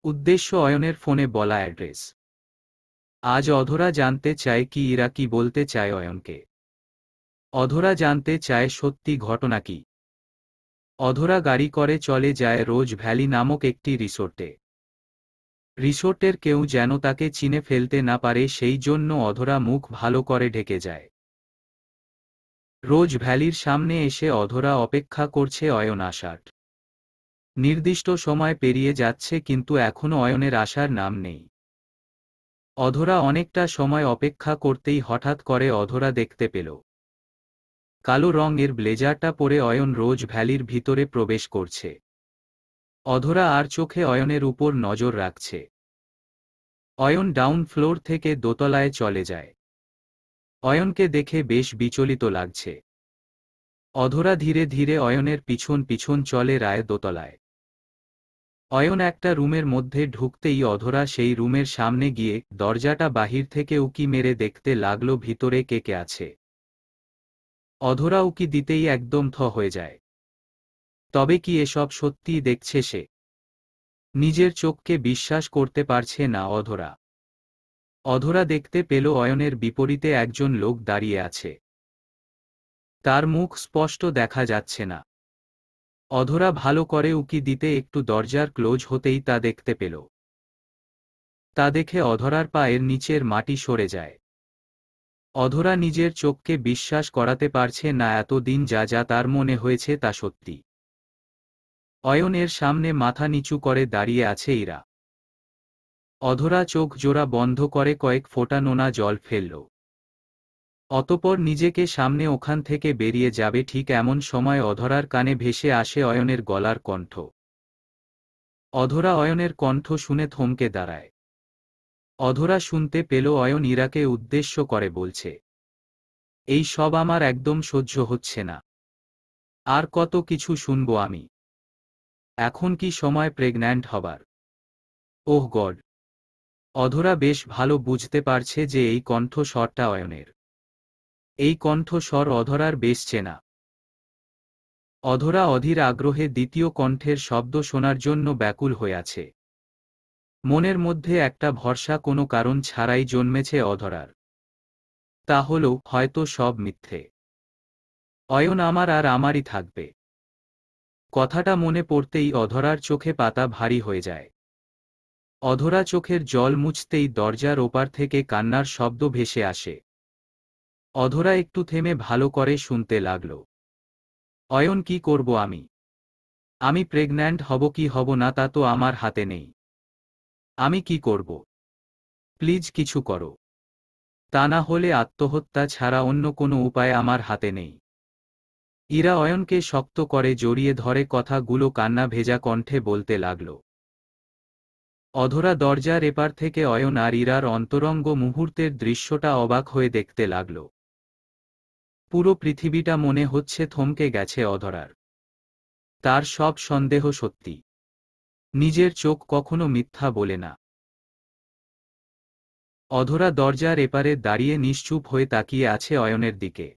উদ্দেশ্য অয়নের ফোনে বলা অ্যাড্রেস। আজ অধরা জানতে চায় কি ইরা কি বলতে চায় অয়নকে। অধরা জানতে চায় সত্যি ঘটনা কি। অধরা গাড়ি করে চলে যায় রোজ ভ্যালি নামক একটি রিসোর্টে। রিসোর্টের কেউ যেন তাকে চিনে ফেলতে না পারে সেই জন্য অধরা মুখ ভালো করে ঢেকে যায়। রোজ ভ্যালির সামনে এসে অধরা অপেক্ষা করছে অয়ন আসার। নির্দিষ্ট সময় পেরিয়ে যাচ্ছে কিন্তু এখনো অয়নের আসার নাম নেই। অধরা অনেকটা সময় অপেক্ষা করতেই হঠাৎ করে অধরা দেখতে পেল কালো রঙের ব্লেজারটা পরে অয়ন রোজ ভ্যালির ভিতরে প্রবেশ করছে। অধরা আর চোখে অয়নের উপর নজর রাখছে। অয়ন ডাউন ফ্লোর থেকে দোতলায় চলে যায়। অয়নকে দেখে বেশ বিচলিত লাগছে। অধরা ধীরে ধীরে অয়নের পিছন পিছন চলে রায় দোতলায়। অয়ন একটা রুমের মধ্যে ঢুকতেই অধরা সেই রুমের সামনে গিয়ে দরজাটা বাহির থেকে উকি মেরে দেখতে লাগলো ভিতরে কে কে আছে। অধরা উকি দিতেই একদম থ হয়ে যায়। তবে কি এসব সত্যিই দেখছে সে? নিজের চোখকে বিশ্বাস করতে পারছে না অধরা। অধরা দেখতে পেল অয়নের বিপরীতে একজন লোক দাঁড়িয়ে আছে। তার মুখ স্পষ্ট দেখা যাচ্ছে না। অধরা ভালো করে উকি দিতে একটু দরজার ক্লোজ হতেই তা দেখতে পেল। তা দেখে অধরার পায়ের নিচের মাটি সরে যায়। অধরা নিজের চোখকে বিশ্বাস করাতে পারছে না এতদিন যা যা তার মনে হয়েছে তা সত্যি। অয়নের সামনে মাথা নিচু করে দাঁড়িয়ে আছে ইরা। অধরা চোখ জোড়া বন্ধ করে কয়েক ফোঁটা নোনা জল ফেলল। অতপর নিজেকে সামনে ওখান থেকে বেরিয়ে যাবে ঠিক এমন সময় অধরার কানে ভেসে আসে অয়নের গলার কণ্ঠ। অধরা অয়নের কণ্ঠ শুনে থমকে দাঁড়ায়। অধরা শুনতে পেল অয়ন ইরাকে উদ্দেশ্য করে বলছে, এই সব আমার একদম সহ্য হচ্ছে না। আর কত কিছু শুনবো আমি। এখন কি সময় প্রেগন্যান্ট হবার? ওহ গড! অধরা বেশ ভালো বুঝতে পারছে যে এই কণ্ঠস্বরটা অয়নের। এই কণ্ঠস্বর অধরার বেশ চেনা। অধরা অধীর আগ্রহে দ্বিতীয় কণ্ঠের শব্দ শোনার জন্য ব্যাকুল হয়ে আছে। মনের মধ্যে একটা ভরসা কোনো কারণ ছাড়াই জন্মেছে অধরার। তা হল, হয়তো সব মিথ্যে। অয়ন আমার আর আমারই থাকবে। কথাটা মনে পড়তেই অধরার চোখে পাতা ভারী হয়ে যায়। অধরা চোখের জল মুছতেই দরজার ওপার থেকে কান্নার শব্দ ভেসে আসে। অধরা একটু থেমে ভালো করে শুনতে লাগল। অয়ন, কি করব আমি? আমি প্রেগন্যান্ট হব কি হব না তা তো আমার হাতে নেই। আমি কি করব? প্লিজ কিছু করো। তা না হলে আত্মহত্যা ছাড়া অন্য কোনো উপায় আমার হাতে নেই। ইরা অয়নকে শক্ত করে জড়িয়ে ধরে কথাগুলো কান্না ভেজা কণ্ঠে বলতে লাগল। অধরা দরজার এপার থেকে অয়ন আর ইরার অন্তরঙ্গ মুহূর্তের দৃশ্যটা অবাক হয়ে দেখতে লাগল। পুরো পৃথিবীটা মনে হচ্ছে থমকে গেছে অধরার। তার সব সন্দেহ সত্যি। নিজের চোখ কখনো মিথ্যা বলে না। অধরা দরজার এপারে দাঁড়িয়ে নিশ্চুপ হয়ে তাকিয়ে আছে অয়নের দিকে।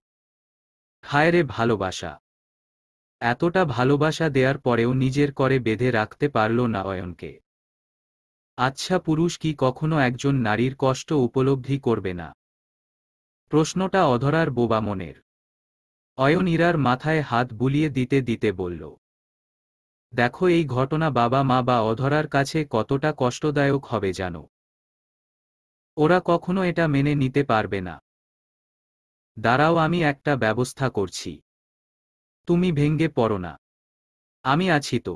হায় রে ভালোবাসা! এতটা ভালোবাসা দেওয়ার পরেও নিজের করে বেঁধে রাখতে পারল না অয়নকে। আচ্ছা, পুরুষ কি কখনো একজন নারীর কষ্ট উপলব্ধি করবে না? প্রশ্নটা অধরার বোবা মনের। অয়ন ইরার মাথায় হাত বুলিয়ে দিতে দিতে বলল, দেখো, এই ঘটনা বাবা মা বা অধরার কাছে কতটা কষ্টদায়ক হবে জানো? ওরা কখনো এটা মেনে নিতে পারবে না। দাঁড়াও, আমি একটা ব্যবস্থা করছি। তুমি ভেঙ্গে পড়ো না। আমি আছি তো।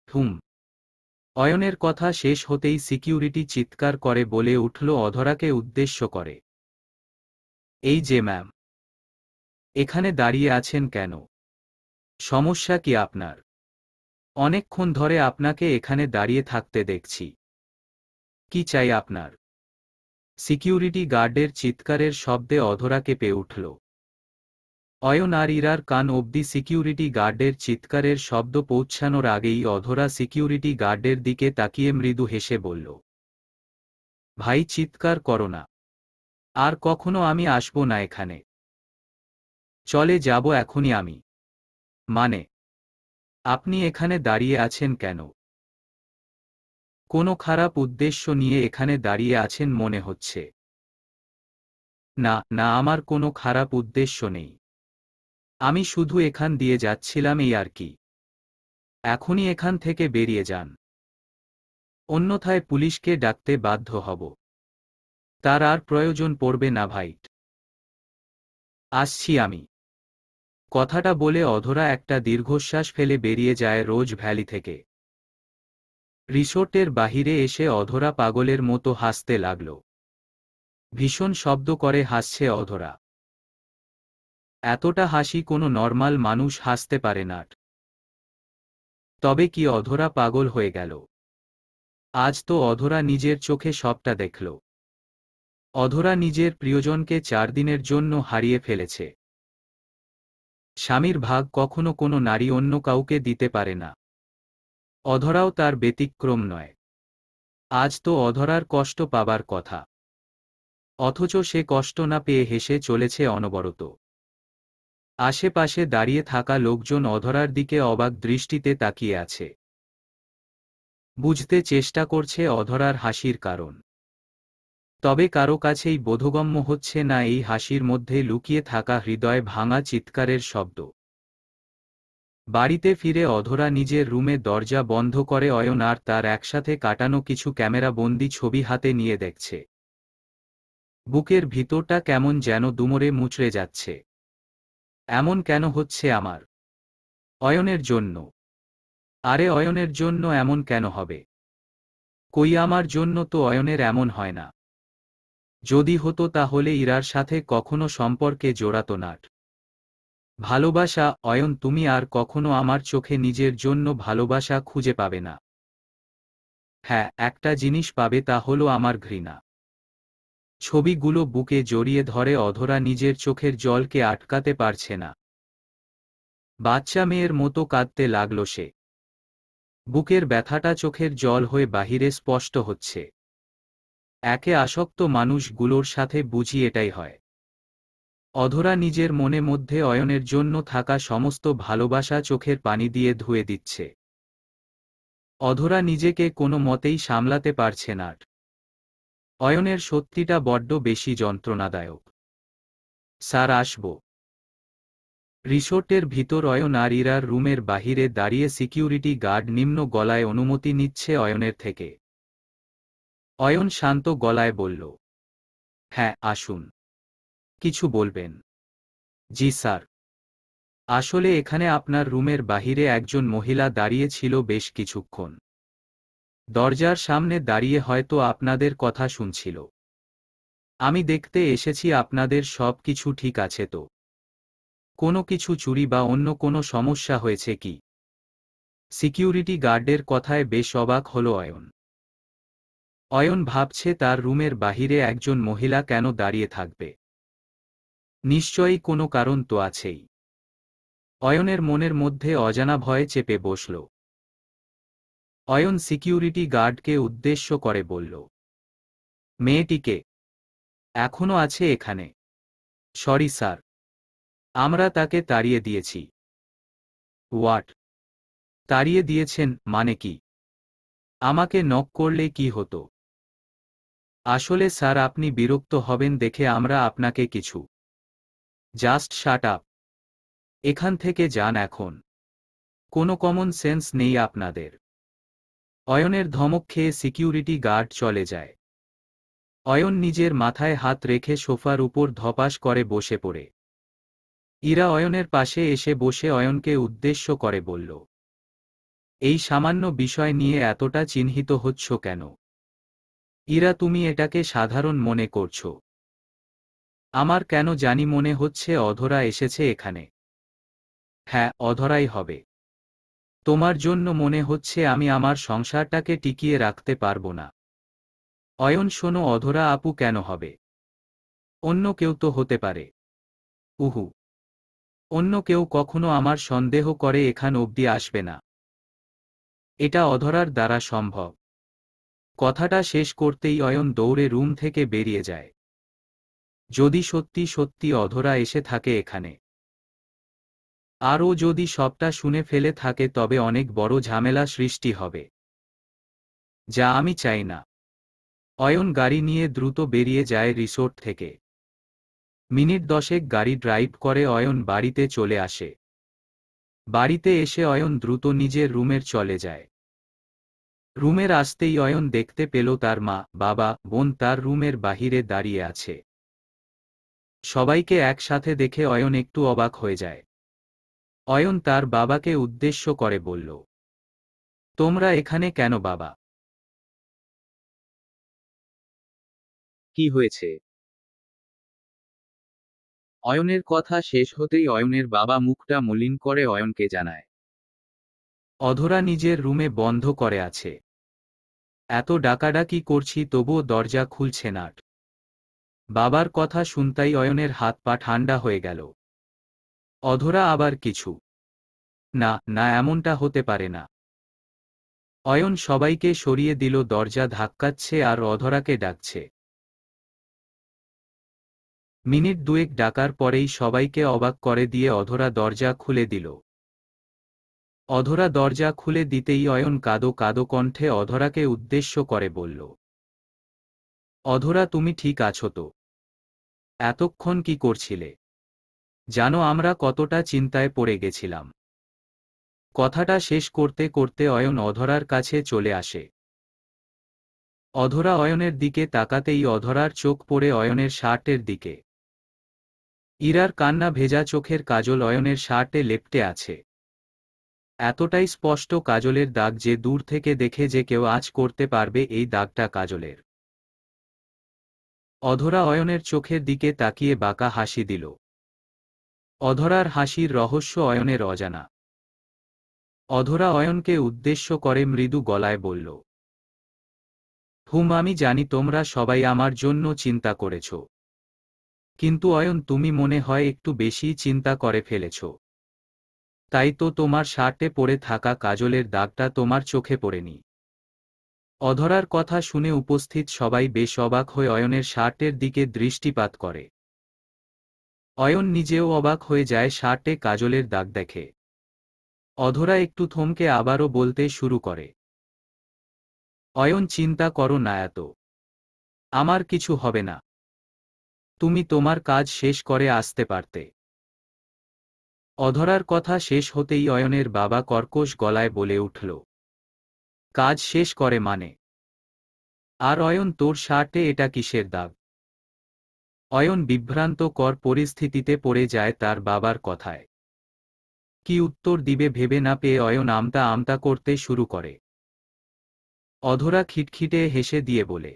হুম। অয়নের কথা শেষ হতেই সিকিউরিটি চিৎকার করে বলে উঠল অধরাকে উদ্দেশ্য করে, এই যে ম্যাম, এখানে দাঁড়িয়ে আছেন কেন? সমস্যা কি আপনার? অনেকক্ষণ ধরে আপনাকে এখানে দাঁড়িয়ে থাকতে দেখছি। কি চাই আপনার? সিকিউরিটি গার্ডের চিৎকারের শব্দে অধরা কেঁপে উঠল। অয়ন আর ইরার কান অবধি সিকিউরিটি গার্ডের চিৎকারের শব্দ পৌঁছানোর আগেই অধরা সিকিউরিটি গার্ডের দিকে তাকিয়ে মৃদু হেসে বলল, ভাই, চিৎকার করো না। আর কখনো আমি আসব না এখানে। চলে যাব এখনই আমি। মানে, আপনি এখানে দাঁড়িয়ে আছেন কেন? কোনো খারাপ উদ্দেশ্য নিয়ে এখানে দাঁড়িয়ে আছেন মনে হচ্ছে। না না, আমার কোনো খারাপ উদ্দেশ্য নেই। আমি শুধু এখান দিয়ে যাচ্ছিলাম, এই আর কি। এখনই এখান থেকে বেরিয়ে যান, অন্যথায় পুলিশকে ডাকতে বাধ্য হব। তার আর প্রয়োজন পড়বে না ভাই। আসছি আমি। কথাটা বলে অধরা একটা দীর্ঘশ্বাস ফেলে বেরিয়ে যায় রোজ ভ্যালি থেকে। রিসোর্টের বাহিরে এসে অধরা পাগলের মতো হাসতে লাগল। ভীষণ শব্দ করে হাসছে অধরা। এতটা হাসি কোনো নর্মাল মানুষ হাসতে পারে না। তবে কি অধরা পাগল হয়ে গেল? আজ তো অধরা নিজের চোখে সবটা দেখল। অধরা নিজের প্রিয়জনকে 4 দিনের জন্য হারিয়ে ফেলেছে। স্বামীর ভাগ কখনো কোনো নারী অন্য কাউকে দিতে পারে না। অধরাও তার ব্যতিক্রম নয়। আজ তো অধরার কষ্ট পাবার কথা, অথচ সে কষ্ট না পেয়ে হেসে চলেছে অনবরত। আশেপাশে দাঁড়িয়ে থাকা লোকজন অধরার দিকে অবাক দৃষ্টিতে তাকিয়ে আছে। বুঝতে চেষ্টা করছে অধরার হাসির কারণ। তবে কারো কাছেই বোধগম্য হচ্ছে না এই হাসির মধ্যে লুকিয়ে থাকা হৃদয় ভাঙা চিৎকারের শব্দ। বাড়িতে ফিরে অধরা নিজের রুমে দরজা বন্ধ করে অয়ন আর তার একসাথে কাটানো কিছু ক্যামেরাবন্দি ছবি হাতে নিয়ে দেখছে। বুকের ভিতরটা কেমন যেন দুমড়ে মুচড়ে যাচ্ছে। এমন কেন হচ্ছে আমার? অয়নের জন্য। আরে, অয়নের জন্য এমন কেন হবে? কই, আমার জন্য তো অয়নের এমন হয় না। যদি হতো তাহলে ইরার সাথে কখনো সম্পর্কে জড়াতো না। ভালোবাসা, অয়ন, তুমি আর কখনো আমার চোখে নিজের জন্য ভালোবাসা খুঁজে পাবে না। হ্যাঁ, একটা জিনিস পাবে, তা হলো আমার ঘৃণা। ছবিগুলো বুকে জড়িয়ে ধরে অধরা নিজের চোখের জলকে আটকাতে পারছে না। বাচ্চা মেয়ের মতো কাঁদতে লাগল সে। বুকের ব্যথাটা চোখের জল হয়ে বাহিরে স্পষ্ট হচ্ছে। একে আসক্ত মানুষগুলোর সাথে বুঝি এটাই হয়। অধরা নিজের মনে মধ্যে অয়নের জন্য থাকা সমস্ত ভালোবাসা চোখের পানি দিয়ে ধুয়ে দিচ্ছে। অধরা নিজেকে কোনো মতেই সামলাতে পারছে না। অয়নের সত্যিটা বড্ড বেশি যন্ত্রণাদায়ক। স্যার, আসব। রিসোর্টের ভিতর অয়ন আর ইরার রুমের বাহিরে দাঁড়িয়ে সিকিউরিটি গার্ড নিম্ন গলায় অনুমতি নিচ্ছে অয়নের থেকে। অয়ন শান্ত গলায় বলল, হ্যাঁ, আসুন। কিছু বলবেন? জি স্যার। আসলে এখানে আপনার রুমের বাহিরে একজন মহিলা দাঁড়িয়ে ছিল বেশ কিছুক্ষণ। দরজার সামনে দাঁড়িয়ে হয়তো আপনাদের কথা শুনছিল। আমি দেখতে এসেছি আপনাদের সব কিছু ঠিক আছে তো? কোনো কিছু চুরি বা অন্য কোনো সমস্যা হয়েছে কি? সিকিউরিটি গার্ডের কথায় বেশ অবাক হল অয়ন। অয়ন ভাবছে তার রুমের বাহিরে একজন মহিলা কেন দাঁড়িয়ে থাকবে। নিশ্চয়ই কোনো কারণ তো আছেই। অয়নের মনের মধ্যে অজানা ভয়ে চেপে বসল। অয়ন সিকিউরিটি গার্ডকে উদ্দেশ্য করে বলল, মেয়েটিকে এখনো আছে এখানে? সরি স্যার, আমরা তাকে তাড়িয়ে দিয়েছি। হোয়াট? তাড়িয়ে দিয়েছেন মানে কি? আমাকে নক করলে কি হতো? আসলে স্যার, আপনি বিরক্ত হবেন দেখে আমরা আপনাকে কিছু। Just shut up. এখান থেকে যান এখন। কোনো কমন সেন্স নেই আপনাদের। অয়নের ধমক খেয়ে সিকিউরিটি গার্ড চলে যায়। অয়ন নিজের মাথায় হাত রেখে সোফার উপর ধপাস করে বসে পড়ে। ইরা অয়নের পাশে এসে বসে অয়নকে উদ্দেশ্য করে বলল, এই সামান্য বিষয় নিয়ে এতটা চিহ্নিত হচ্ছ কেন? ইরা, তুমি এটাকে সাধারণ মনে করছো। আমার কেন জানি মনে হচ্ছে অধরা এসেছে এখানে। হ্যাঁ, অধরাই হবে। তোমার জন্য মনে হচ্ছে আমি আমার সংসারটাকে টিকিয়ে রাখতে পারবো না। অয়ন, শোনো, অধরা আপু কেন হবে? অন্য কেউ তো হতে পারে। উহু। অন্য কেউ কখনো আমার সন্দেহ করে এখান অবধি আসবে না। এটা অধরার দ্বারা সম্ভব। কথাটা শেষ করতেই অয়ন দৌড়ে রুম থেকে বেরিয়ে যায়। যদি সত্যি সত্যি অধরা এসে থাকে এখানে, আর ও যদি সবটা শুনে ফেলে থাকে, তবে অনেক বড় ঝামেলা সৃষ্টি হবে, যা আমি চাই না। অয়ন গাড়ি নিয়ে দ্রুত বেরিয়ে যায় রিসোর্ট থেকে। মিনিট 10 গাড়ি ড্রাইভ করে অয়ন বাড়িতে চলে আসে। বাড়িতে এসে অয়ন দ্রুত নিজের রুমের চলে যায়। রুমের আসতেই অয়ন দেখতে পেল তার মা, বাবা, বোন তার রুমের বাহিরে দাঁড়িয়ে আছে। সবাইকে একসাথে দেখে অয়ন একটু অবাক হয়ে যায়। অয়ন তার বাবাকে উদ্দেশ্য করে বলল, তোমরা এখানে কেন বাবা? কি হয়েছে? অয়নের কথা শেষ হতেই অয়নের বাবা মুখটা মলিন করে অয়নকে জানায়, অধরা নিজের রুমে বন্ধ করে আছে। এত ডাকাডাকি করছি তবুও দরজা খুলছে না। বাবার কথা শুনতাই অয়নের হাত পা ঠান্ডা হয়ে গেল। অধরা আবার কিছু? না না, এমনটা হতে পারে না। অয়ন সবাইকে সরিয়ে দিল, দরজা ধাক্কাচ্ছে আর অধরাকে ডাকছে। মিনিট 2 ডাকার পরেই সবাইকে অবাক করে দিয়ে অধরা দরজা খুলে দিল। অধরা দরজা খুলে দিতেই অয়ন কাঁদো কাঁদো কণ্ঠে অধরাকে উদ্দেশ্য করে বলল, অধরা, তুমি ঠিক আছো তো? এতক্ষণ কি করছিলে? জানো আমরা কতটা চিন্তায় পড়ে গেছিলাম। কথাটা শেষ করতে করতে অয়ন অধরার কাছে চলে আসে। অধরা অয়নের দিকে তাকাতেই অধরার চোখ পড়ে অয়নের শার্টের দিকে। ইরার কান্না ভেজা চোখের কাজল অয়নের শার্টে লেপ্টে আছে। এতটাই স্পষ্ট কাজলের দাগ যে দূর থেকে দেখে যে কেউ আঁচ করতে পারবে এই দাগটা কাজলের। অধরা অয়নের চোখের দিকে তাকিয়ে বাঁকা হাসি দিল। অধরার হাসির রহস্য অয়নের অজানা। অধরা অয়নকে উদ্দেশ্য করে মৃদু গলায় বলল, আমি জানি তোমরা সবাই আমার জন্য চিন্তা করেছ। কিন্তু অয়ন, তুমি মনে হয় একটু বেশি চিন্তা করে ফেলেছ। তাই তো তোমার শার্টে পড়ে থাকা কাজলের দাগটা তোমার চোখে পড়েনি। অধরার কথা শুনে উপস্থিত সবাই বেশ অবাক হয়ে অয়নের শার্টের দিকে দৃষ্টিপাত করে। অয়ন নিজেও অবাক হয়ে যায়, শার্টে কাজলের দাগ দেখে। অধরা একটু থমকে আবারও বলতে শুরু করে, অয়ন চিন্তা করো না এত, আমার কিছু হবে না, তুমি তোমার কাজ শেষ করে আসতে পারতে। অধরার কথা শেষ হতেই অয়নের বাবা কর্কশ গলায় বলে উঠল, কাজ শেষ করে মানে? আর অয়ন, তোর শার্টে এটা কিসের দাগ? অয়ন বিভ্রান্তকর পরিস্থিতিতে পড়ে যায় তার বাবার কথায়। কি উত্তর দিবে ভেবে না পেয়ে অয়ন আমতা আমতা করতে শুরু করে। অধরা খিটখিটে হেসে দিয়ে বলে,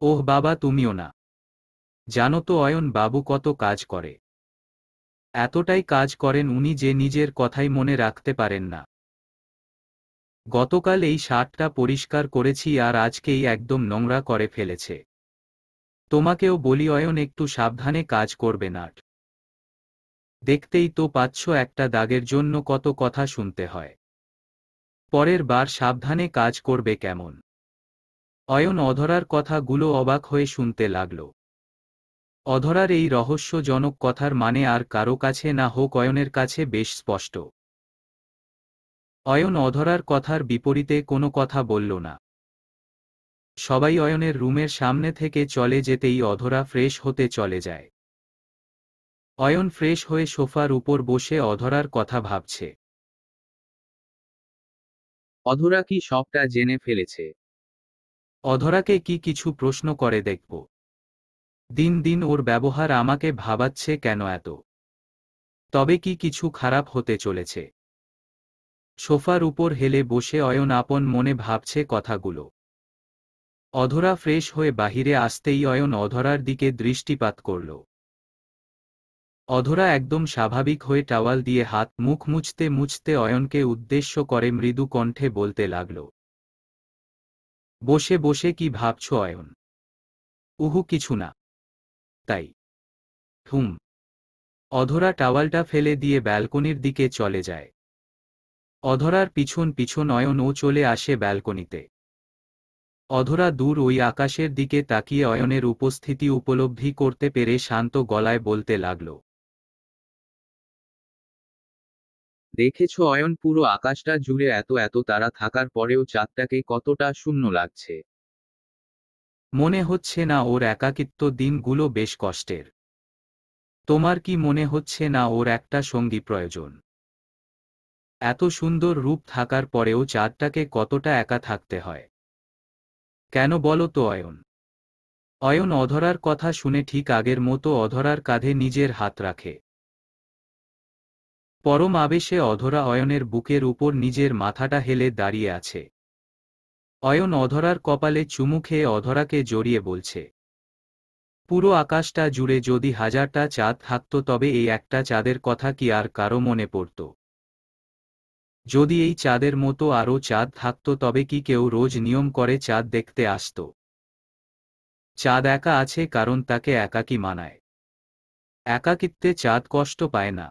ওহ বাবা, তুমিও না। জানো তো অয়ন বাবু কত কাজ করে। এতটাই কাজ করেন উনি যে নিজের কথাই মনে রাখতে পারেন না। গতকাল এই শার্টটা পরিষ্কার করেছি আর আজকেই একদম নোংরা করে ফেলেছে। তোমাকেও বলি অয়ন, একটু সাবধানে কাজ করবে না। দেখতেই তো পাচ্ছ একটা দাগের জন্য কত কথা শুনতে হয়। পরের বার সাবধানে কাজ করবে কেমন? অয়ন অধরার কথাগুলো অবাক হয়ে শুনতে লাগল। অধরার এই রহস্যজনক কথার মানে আর কারো কাছে না হোক অয়নের কাছে বেশ স্পষ্ট। অয়ন অধরার কথার বিপরীতে কোনো কথা বলল না। সবাই অয়নের রুমের সামনে থেকে চলে যেতেই অধরা ফ্রেশ হতে চলে যায়। অয়ন ফ্রেশ হয়ে সোফার উপর বসে অধরার কথা ভাবছে। অধরা কি সবটা জেনে ফেলেছে? অধরাকে কি কিছু প্রশ্ন করে দেখব। দিন দিন ওর ব্যবহার আমাকে ভাবাচ্ছে কেন এত। তবে কি কিছু খারাপ হতে চলেছে? সোফার উপর হেলে বসে অয়ন আপন মনে ভাবছে কথাগুলো। অধরা ফ্রেশ হয়ে বাহিরে আসতেই অয়ন অধরার দিকে দৃষ্টিপাত করল। অধরা একদম স্বাভাবিক হয়ে টাওয়াল দিয়ে হাত মুখ মুছতে মুছতে অয়নকে উদ্দেশ্য করে মৃদু কণ্ঠে বলতে লাগল, বসে বসে কি ভাবছ অয়ন? উহু, কিছু না। তাই? হুম। অধরা টাওয়ালটা ফেলে দিয়ে ব্যালকনির দিকে চলে যায়। অধরার পিছন পিছন অয়নও চলে আসে ব্যালকনিতে। অধরা দূর ওই আকাশের দিকে তাকিয়ে অয়নের উপস্থিতি উপলব্ধি করতে পেরে শান্ত গলায় বলতে লাগল, দেখেছ অয়ন, পুরো আকাশটা জুড়ে এত এত তারা থাকার পরেও চাঁদটাকে কতটা শূন্য লাগছে। মনে হচ্ছে না ওর একাকিত্ব দিনগুলো বেশ কষ্টের? তোমার কি মনে হচ্ছে না ওর একটা সঙ্গী প্রয়োজন? এত সুন্দর রূপ থাকার পরেও চাঁদটাকে কতটা একা থাকতে হয়? কেন বলো তো অয়ন? অয়ন অধরার কথা শুনে ঠিক আগের মতো অধরার কাঁধে নিজের হাত রাখে। পরম আবেশে অধরা অয়নের বুকের উপর নিজের মাথাটা হেলে দাঁড়িয়ে আছে। অয়ন অধরার কপালে চুমু খেয়ে অধরাকে জড়িয়ে বলছে, পুরো আকাশটা জুড়ে যদি হাজারটা চাঁদ থাকত তবে এই একটা চাঁদের কথা কি আর কারো মনে পড়ত? যদি এই চাঁদের মতো আরও চাঁদ থাকত তবে কি কেউ রোজ নিয়ম করে চাঁদ দেখতে আসত? চাঁদ একা আছে কারণ তাকে একাকী মানায়। একাকিত্বে চাঁদ কষ্ট পায় না।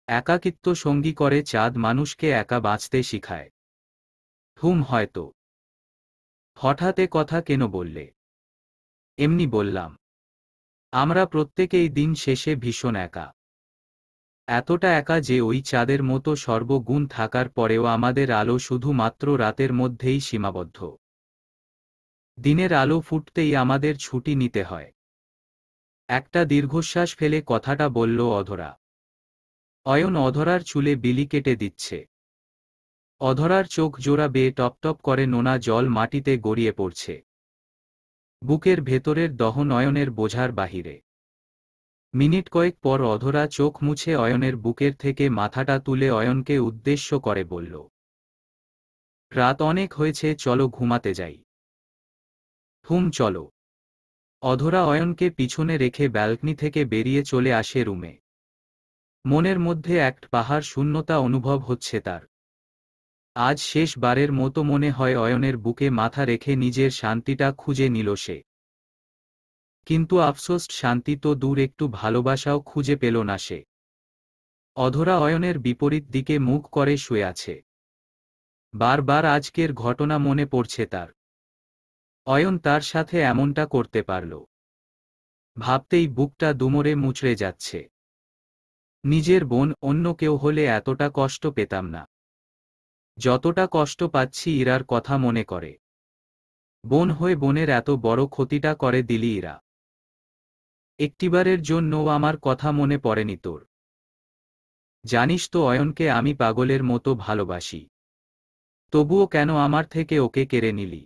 একাকিত্ব সঙ্গী করে চাঁদ মানুষকে একা বাঁচতে শিখায়। হুম, হয়তো। হঠাৎ এ কথা কেন বললে? এমনি বললাম। আমরা প্রত্যেকেই দিন শেষে ভীষণ একা। এতটা একা যে ওই চাঁদের মতো সর্বগুণ থাকার পরেও আমাদের আলো শুধুমাত্র রাতের মধ্যেই সীমাবদ্ধ। দিনের আলো ফুটতেই আমাদের ছুটি নিতে হয়। একটা দীর্ঘশ্বাস ফেলে কথাটা বলল অধরা। অয়ন অধরার চুলে বিলি কেটে দিচ্ছে। অধরার চোখ জোড়া বেয়ে টপটপ করে নোনা জল মাটিতে গড়িয়ে পড়ছে। বুকের ভেতরের দহন অয়নের বোঝার বাহিরে। মিনিট কয়েক পর অধরা চোখ মুছে অয়নের বুকের থেকে মাথাটা তুলে অয়নকে উদ্দেশ্য করে বলল, রাত অনেক হয়েছে, চলো ঘুমাতে যাই। হুম, চলো। অধরা অয়নকে পিছনে রেখে ব্যালকনি থেকে বেরিয়ে চলে আসে রুমে। মনের মধ্যে এক পাহাড় শূন্যতা অনুভব হচ্ছে তার। আজ শেষবারের মতো মনে হয় অয়নের বুকে মাথা রেখে নিজের শান্তিটা খুঁজে নিল সে। কিন্তু আফসোস, শান্তি তো দূর, একটু ভালোবাসাও খুঁজে পেল না সে। অধরা অয়নের বিপরীত দিকে মুখ করে শুয়ে আছে। বারবার আজকের ঘটনা মনে পড়ছে তার। অয়ন তার সাথে এমনটা করতে পারল। ভাবতেই বুকটা দুমড়ে মুচড়ে যাচ্ছে। নিজের বোন, অন্য কেউ হলে এতটা কষ্ট পেতাম না। যতটা কষ্ট পাচ্ছি ইরার কথা মনে করে। বোন হয়ে বোনের এত বড় ক্ষতিটা করে দিলি ইরা। একটিবারের জন্যও আমার কথা মনে পড়েনি তোর? জানিস তো অয়নকে আমি পাগলের মতো ভালোবাসি। তবুও কেন আমার থেকে ওকে কেড়ে নিলি?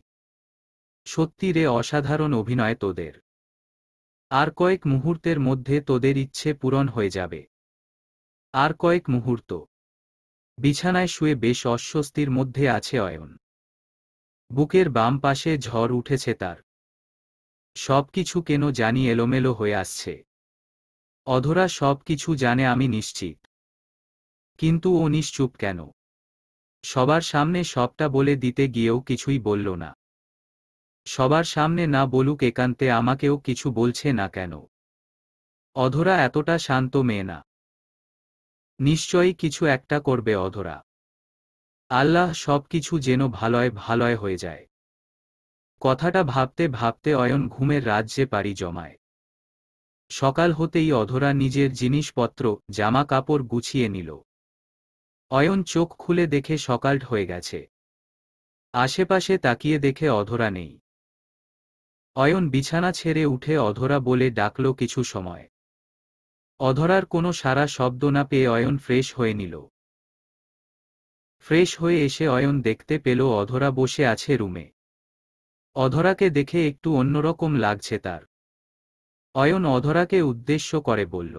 সত্যি রে, অসাধারণ অভিনয় তোদের। আর কয়েক মুহূর্তের মধ্যে তোদের ইচ্ছে পূরণ হয়ে যাবে। আর কয়েক মুহূর্ত। বিছানায় শুয়ে বেশ অস্বস্তির মধ্যে আছে অয়ন। বুকের বাম পাশে ঝড় উঠেছে তার। সবকিছু কেন জানি এলোমেলো হয়ে আসছে। অধরা সবকিছু জানে আমি নিশ্চিত। কিন্তু ও নিশ্চুপ কেন? সবার সামনে সবটা বলে দিতে গিয়েও কিছুই বলল না। সবার সামনে না বলুক, একান্তে আমাকেও কিছু বলছে না কেন? অধরা এতটা শান্ত মেয়ে না। নিশ্চয়ই কিছু একটা করবে অধরা। আল্লাহ, সবকিছু যেন ভালয় ভালয় হয়ে যায়। কথাটা ভাবতে ভাবতে অয়ন ঘুমের রাজ্যে পাড়ি জমায়। সকাল হতেই অধরা নিজের জিনিসপত্র, জামা কাপড় গুছিয়ে নিল। অয়ন চোখ খুলে দেখে সকাল হয়ে গেছে। আশেপাশে তাকিয়ে দেখে অধরা নেই। অয়ন বিছানা ছেড়ে উঠে অধরা বলে ডাকল কিছু সময়। অধরার কোনো সারা শব্দ না পেয়ে অয়ন ফ্রেশ হয়ে নিল। ফ্রেশ হয়ে এসে অয়ন দেখতে পেল অধরা বসে আছে রুমে। অধরাকে দেখে একটু অন্যরকম লাগছে তার। অয়ন অধরাকে উদ্দেশ্য করে বলল,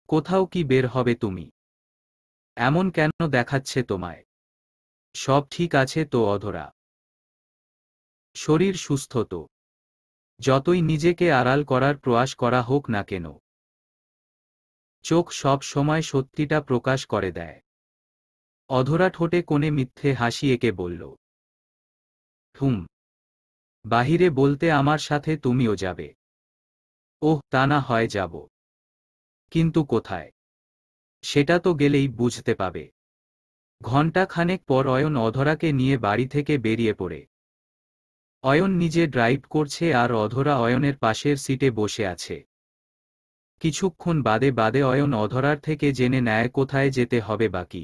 কোথাও কি বের হবে তুমি? এমন কেন দেখাচ্ছে তোমায়? সব ঠিক আছে তো অধরা? শরীর সুস্থ তো? যতই নিজেকে আড়াল করার প্রয়াস করা হোক না কেন, চোখ সব সময় সত্যিটা প্রকাশ করে দেয়। অধরা ঠোঁটে কোণে মিথ্যে হাসি এঁকে বলল, হুম, বাহিরে বলতে আমার সাথে তুমিও যাবে? ওহ, তা না হয় যাব। কিন্তু কোথায়? সেটা তো গেলেই বুঝতে পাবে। ঘণ্টা খানেক পর অয়ন অধরাকে নিয়ে বাড়ি থেকে বেরিয়ে পড়ে। অয়ন নিজে ড্রাইভ করছে আর অধরা অয়নের পাশের সিটে বসে আছে। কিছুক্ষণ বাদে বাদে অয়ন অধরার থেকে জেনে নেয় কোথায় যেতে হবে বাকি।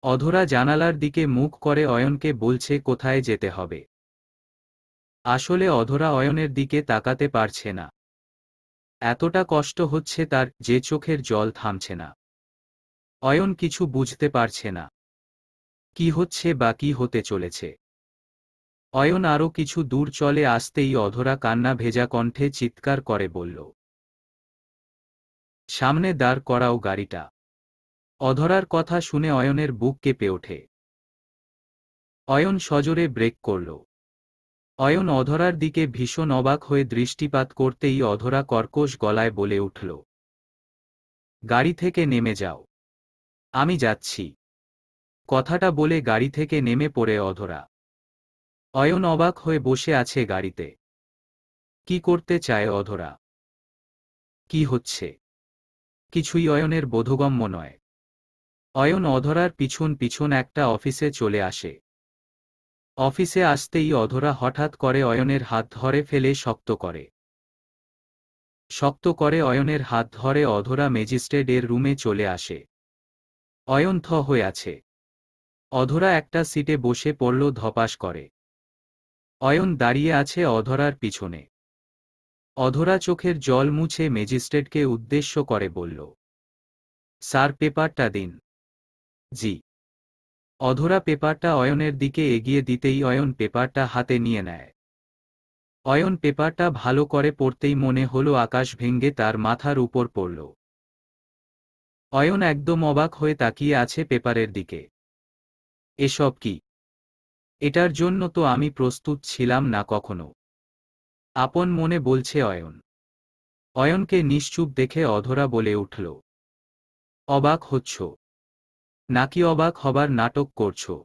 অধরা জানালার দিকে মুখ করে অয়নকে বলছে কোথায় যেতে হবে। আসলে অধরা অয়নের দিকে তাকাতে পারছে না। এতটা কষ্ট হচ্ছে তার যে চোখের জল থামছে না। অয়ন কিছু বুঝতে পারছে না। কি হচ্ছে বা কি হতে চলেছে। অয়ন আরও কিছু দূর চলে আসতেই অধরা কান্না ভেজা কণ্ঠে চিৎকার করে বলল, সামনে দাঁড় করাও গাড়িটা। অধরার কথা শুনে অয়নের বুক কেঁপে ওঠে। অয়ন সজোরে ব্রেক করল। অয়ন অধরার দিকে ভীষণ অবাক হয়ে দৃষ্টিপাত করতেই অধরা কর্কশ গলায় বলে উঠল, গাড়ি থেকে নেমে যাও। আমি যাচ্ছি। কথাটা বলে গাড়ি থেকে নেমে পড়ে অধরা। অয়ন অবাক হয়ে বসে আছে গাড়িতে। কি করতে চায় অধরা? কি হচ্ছে? কিছুই অয়নের বোধগম্য নয়। অয়ন অধরার পিছন পিছন একটা অফিসে চলে আসে। অফিসে আসতেই অধরা হঠাৎ করে অয়নের হাত ধরে ফেলে শক্ত করে। শক্ত করে অয়নের হাত ধরে অধরা ম্যাজিস্ট্রেট এর রুমে চলে আসে। অয়ন থ হয়ে আছে। অধরা একটা সিটে বসে পড়ল ধপাস করে। অয়ন দাঁড়িয়ে আছে অধরার পিছনে। অধরা চোখের জল মুছে ম্যাজিস্ট্রেটকে উদ্দেশ্য করে বলল, স্যার, পেপারটা দিন। জি। অধরা পেপারটা অয়নের দিকে এগিয়ে দিতেই অয়ন পেপারটা হাতে নিয়ে নেয়। অয়ন পেপারটা ভালো করে পড়তেই মনে হলো আকাশ ভেঙে তার মাথার উপর পড়ল। অয়ন একদম অবাক হয়ে তাকিয়ে আছে পেপারের দিকে। এসব কি? এটার জন্য তো আমি প্রস্তুত ছিলাম না কখনো। আপন মনে বলছে অয়ন। অয়নকে নিশ্চুপ দেখে অধরা বলে উঠল, অবাক হচ্ছ? নাকি অবাক হবার নাটক করছো?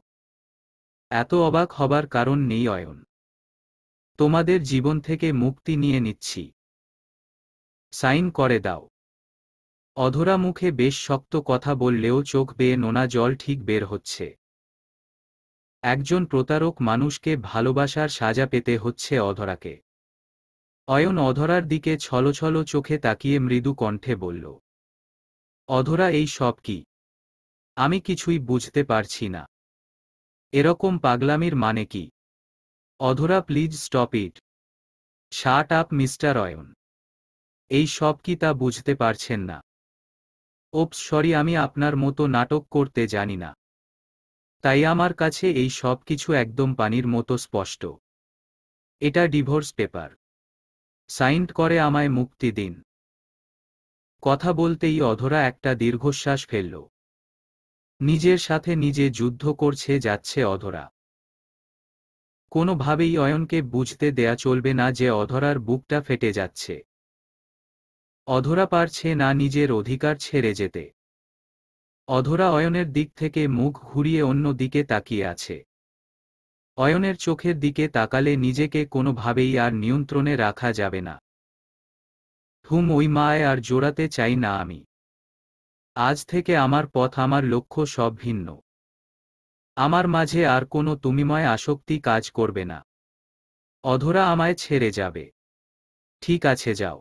এত অবাক হবার কারণ নেই অয়ন। তোমাদের জীবন থেকে মুক্তি নিয়ে নিচ্ছি। সাইন করে দাও। অধরা মুখে বেশ শক্ত কথা বললেও চোখ বেয়ে নোনা জল ঠিক বের হচ্ছে। একজন প্রতারক মানুষকে ভালোবাসার সাজা পেতে হচ্ছে অধরাকে। অয়ন অধরার দিকে ছলছল চোখে তাকিয়ে মৃদু কণ্ঠে বলল, অধরা, এই সব কি? আমি কিছুই বুঝতে পারছি না। এরকম পাগলামির মানে কি? অধরা, please stop it. Shut up mister Ayan. এই সব কি তা বুঝতে পারছেন না? ওপস, সরি, আমি আপনার মতো নাটক করতে জানি না। তাই আমার কাছে এই সব কিছু একদম পানির মতো স্পষ্ট। এটা ডিভোর্স পেপার। সাইন্ড করে আমায় মুক্তি দিন। কথা বলতেই অধরা একটা দীর্ঘশ্বাস ফেলল। নিজের সাথে নিজে যুদ্ধ করছে যাচ্ছে অধরা। কোনোভাবেই অয়নকে বুঝতে দেয়া চলবে না যে অধরার বুকটা ফেটে যাচ্ছে। অধরা পারছে না নিজের অধিকার ছেড়ে যেতে। অধরা অয়নের দিক থেকে মুখ ঘুরিয়ে অন্য দিকে তাকিয়ে আছে। অয়নের চোখের দিকে তাকালে নিজেকে কোনোভাবেই আর নিয়ন্ত্রণে রাখা যাবে না। ওই মায় আর জোড়াতে চাই না আমি। আজ থেকে আমার পথ, আমার লক্ষ্য সব ভিন্ন। আমার মাঝে আর কোনো তুমিময় আসক্তি কাজ করবে না। অধরা, আমায় ছেড়ে যাবে? ঠিক আছে, যাও।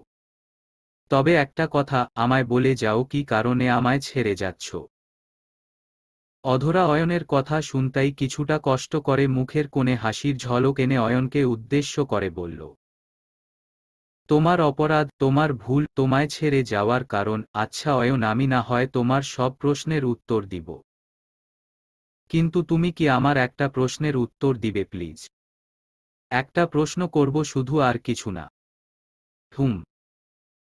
তবে একটা কথা, আমায় বলে যাও কি কারণে আমায় ছেড়ে যাচ্ছ? অধরা অয়নের কথা শুনতেই কিছুটা কষ্ট করে মুখের কোণে হাসির ঝলক এনে অয়নকে উদ্দেশ্য করে বলল, তোমার অপরাধ, তোমার ভুল, তোমায় ছেড়ে যাওয়ার কারণ। আচ্ছা অয়ন, আমি না হয় তোমার সব প্রশ্নের উত্তর দিব, কিন্তু তুমি কি আমার একটা প্রশ্নের উত্তর দিবে প্লিজ? একটা প্রশ্ন করব শুধু, আর কিছু না। হুম।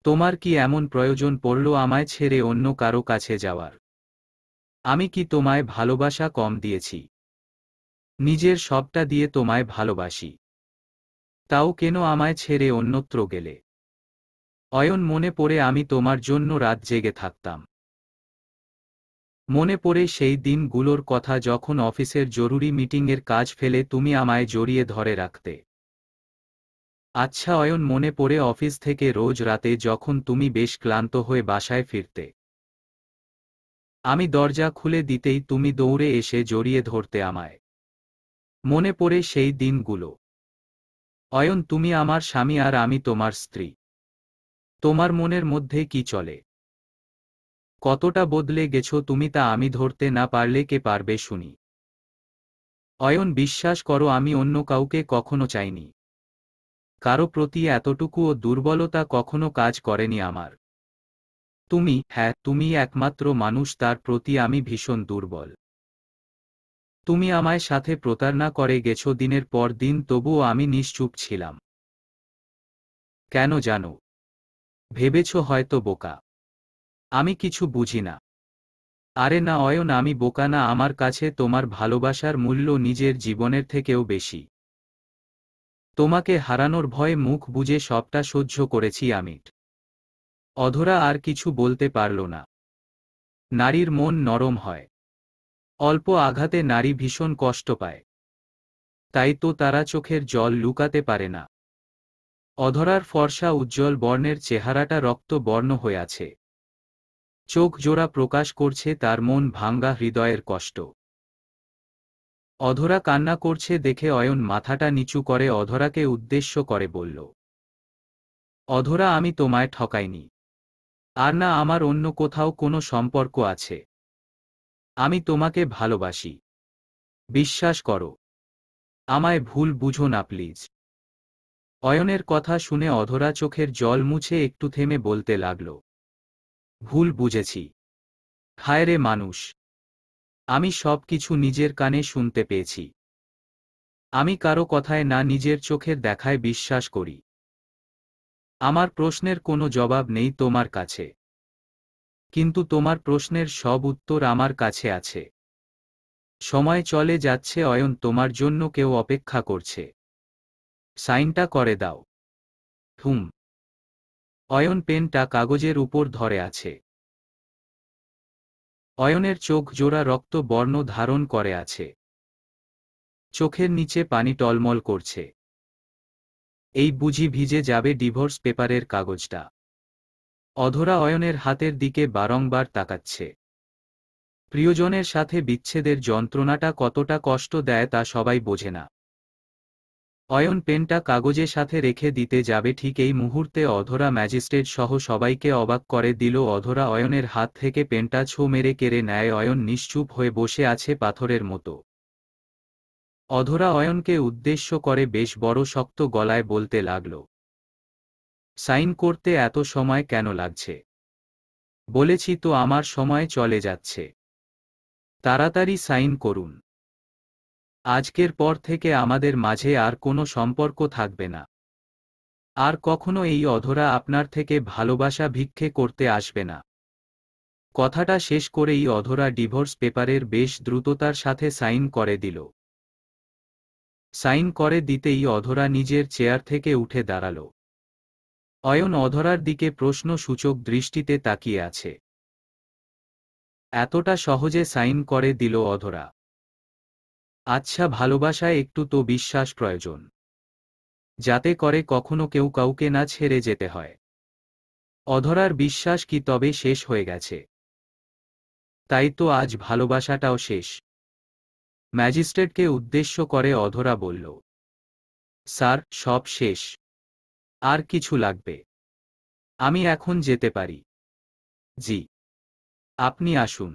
তোমার কি এমন প্রয়োজন পড়ল আমায় ছেড়ে অন্য কারো কাছে যাওয়ার? আমি কি তোমায় ভালোবাসা কম দিয়েছি? নিজের সবটা দিয়ে তোমায় ভালোবাসি। তাও কেন আমায় ছেড়ে অন্যত্র গেলে? অয়ন, মনে পড়ে আমি তোমার জন্য রাত জেগে থাকতাম। মনে পড়ে সেই দিনগুলোর কথা যখন অফিসের জরুরি মিটিংয়ের কাজ ফেলে তুমি আমায় জড়িয়ে ধরে রাখতে। আচ্ছা অয়ন, মনে পড়ে অফিস থেকে রোজ রাতে যখন তুমি বেশ ক্লান্ত হয়ে বাসায় ফিরতে। আমি দরজা খুলে দিতেই তুমি দৌড়ে এসে জড়িয়ে ধরতে আমায়। মনে পড়ে সেই দিনগুলো। অয়ন, তুমি আমার স্বামী আর আমি তোমার স্ত্রী। তোমার মনের মধ্যে কি চলে? কতটা বদলে গেছো তুমি তা আমি ধরতে না পারলে কে পারবে শুনি? অয়ন, বিশ্বাস করো, আমি অন্য কাউকে কখনো চাইনি। কারো প্রতি এতটুকুও দুর্বলতা কখনো কাজ করেনি আমার। তুমি, হ্যাঁ তুমি একমাত্র মানুষ তার প্রতি আমি ভীষণ দুর্বল। তুমি আমায় সাথে প্রতারণা করে গেছো দিনের পর দিন, তবুও আমি নিশ্চুপ ছিলাম। কেন জানো? ভেবেছ হয়তো বোকা। আমি কিছু বুঝি না। আরে না অয়ন, আমি বোকা না, আমার কাছে তোমার ভালোবাসার মূল্য নিজের জীবনের থেকেও বেশি। তোমাকে হারানোর ভয়ে মুখ বুজে সবটা সহ্য করেছি আমি। অধরা আর কিছু বলতে পারল না। নারীর মন নরম হয়। অল্প আঘাতে নারী ভীষণ কষ্ট পায়। তাই তো তারা চোখের জল লুকাতে পারে না। অধরার ফর্সা উজ্জ্বল বর্ণের চেহারাটা রক্ত বর্ণ হয়ে আছে। চোখ জোড়া প্রকাশ করছে তার মন ভাঙ্গা হৃদয়ের কষ্ট। অধরা কান্না করছে দেখে অয়ন মাথাটা নিচু করে অধরাকে উদ্দেশ্য করে বলল, অধরা, আমি তোমায় ঠকাইনি। আর না আমার অন্য কোথাও কোনো সম্পর্ক আছে। আমি তোমাকে ভালোবাসি। বিশ্বাস করো। আমায় ভুল বুঝো না প্লিজ। অয়নের কথা শুনে অধরা চোখের জল মুছে একটু থেমে বলতে লাগল, ভুল বুঝেছি। হায় রে মানুষ! আমি সব কিছু নিজের কানে শুনতে পেয়েছি। আমি কারো কথায় না, নিজের চোখের দেখায় বিশ্বাস করি। আমার প্রশ্নের কোনো জবাব নেই তোমার কাছে, কিন্তু তোমার প্রশ্নের সব উত্তর আমার কাছে আছে। সময় চলে যাচ্ছে অয়ন, তোমার জন্য কেউ অপেক্ষা করছে। সাইনটা করে দাও। হুম। অয়ন পেনটা কাগজের উপর ধরে আছে। অয়নের চোখ জোড়া রক্ত বর্ণ ধারণ করে আছে। চোখের নিচে পানি টলমল করছে। এই বুঝি ভিজে যাবে ডিভোর্স পেপারের কাগজটা? অধরা অয়নের হাতের দিকে বারংবার তাকাচ্ছে। প্রিয়জনের সাথে বিচ্ছেদের যন্ত্রণাটা কতটা কষ্ট দেয় তা সবাই বোঝে না। অয়ন পেনটা কাগজের সাথে রেখে দিতে যাবে, ঠিক এই মুহূর্তে অধরা ম্যাজিস্ট্রেট সহ সবাইকে অবাক করে দিল। অধরা অয়নের হাত থেকে পেনটা ছো মেরে কেড়ে নেয়। অয়ন নিশ্চুপ হয়ে বসে আছে পাথরের মতো। অধরা অয়নকে উদ্দেশ্য করে বেশ বড় শক্ত গলায় বলতে লাগল, সাইন করতে এত সময় কেন লাগছে? বলেছি তো আমার সময় চলে যাচ্ছে, তাড়াতাড়ি সাইন করুন। আজকের পর থেকে আমাদের মাঝে আর কোনো সম্পর্ক থাকবে না। আর কখনো এই অধরা আপনার থেকে ভালোবাসা ভিক্ষে করতে আসবে না। কথাটা শেষ করেই অধরা ডিভোর্স পেপারের বেশ দ্রুততার সাথে সাইন করে দিল। সাইন করে দিতেই অধরা নিজের চেয়ার থেকে উঠে দাঁড়াল। অয়ন অধরার দিকে প্রশ্নসূচক দৃষ্টিতে তাকিয়ে আছে। এতটা সহজে সাইন করে দিল অধরা? আচ্ছা, ভালোবাসায় একটু তো বিশ্বাস প্রয়োজন, যাতে করে কখনো কেউ কাউকে না ছেড়ে যেতে হয়। অধরার বিশ্বাস কি তবে শেষ হয়ে গেছে? তাই তো আজ ভালোবাসাটাও শেষ। ম্যাজিস্ট্রেটকে উদ্দেশ্য করে অধরা বলল, স্যার, সব শেষ। আর কিছু লাগবে? আমি এখন যেতে পারি? জি, আপনি আসুন।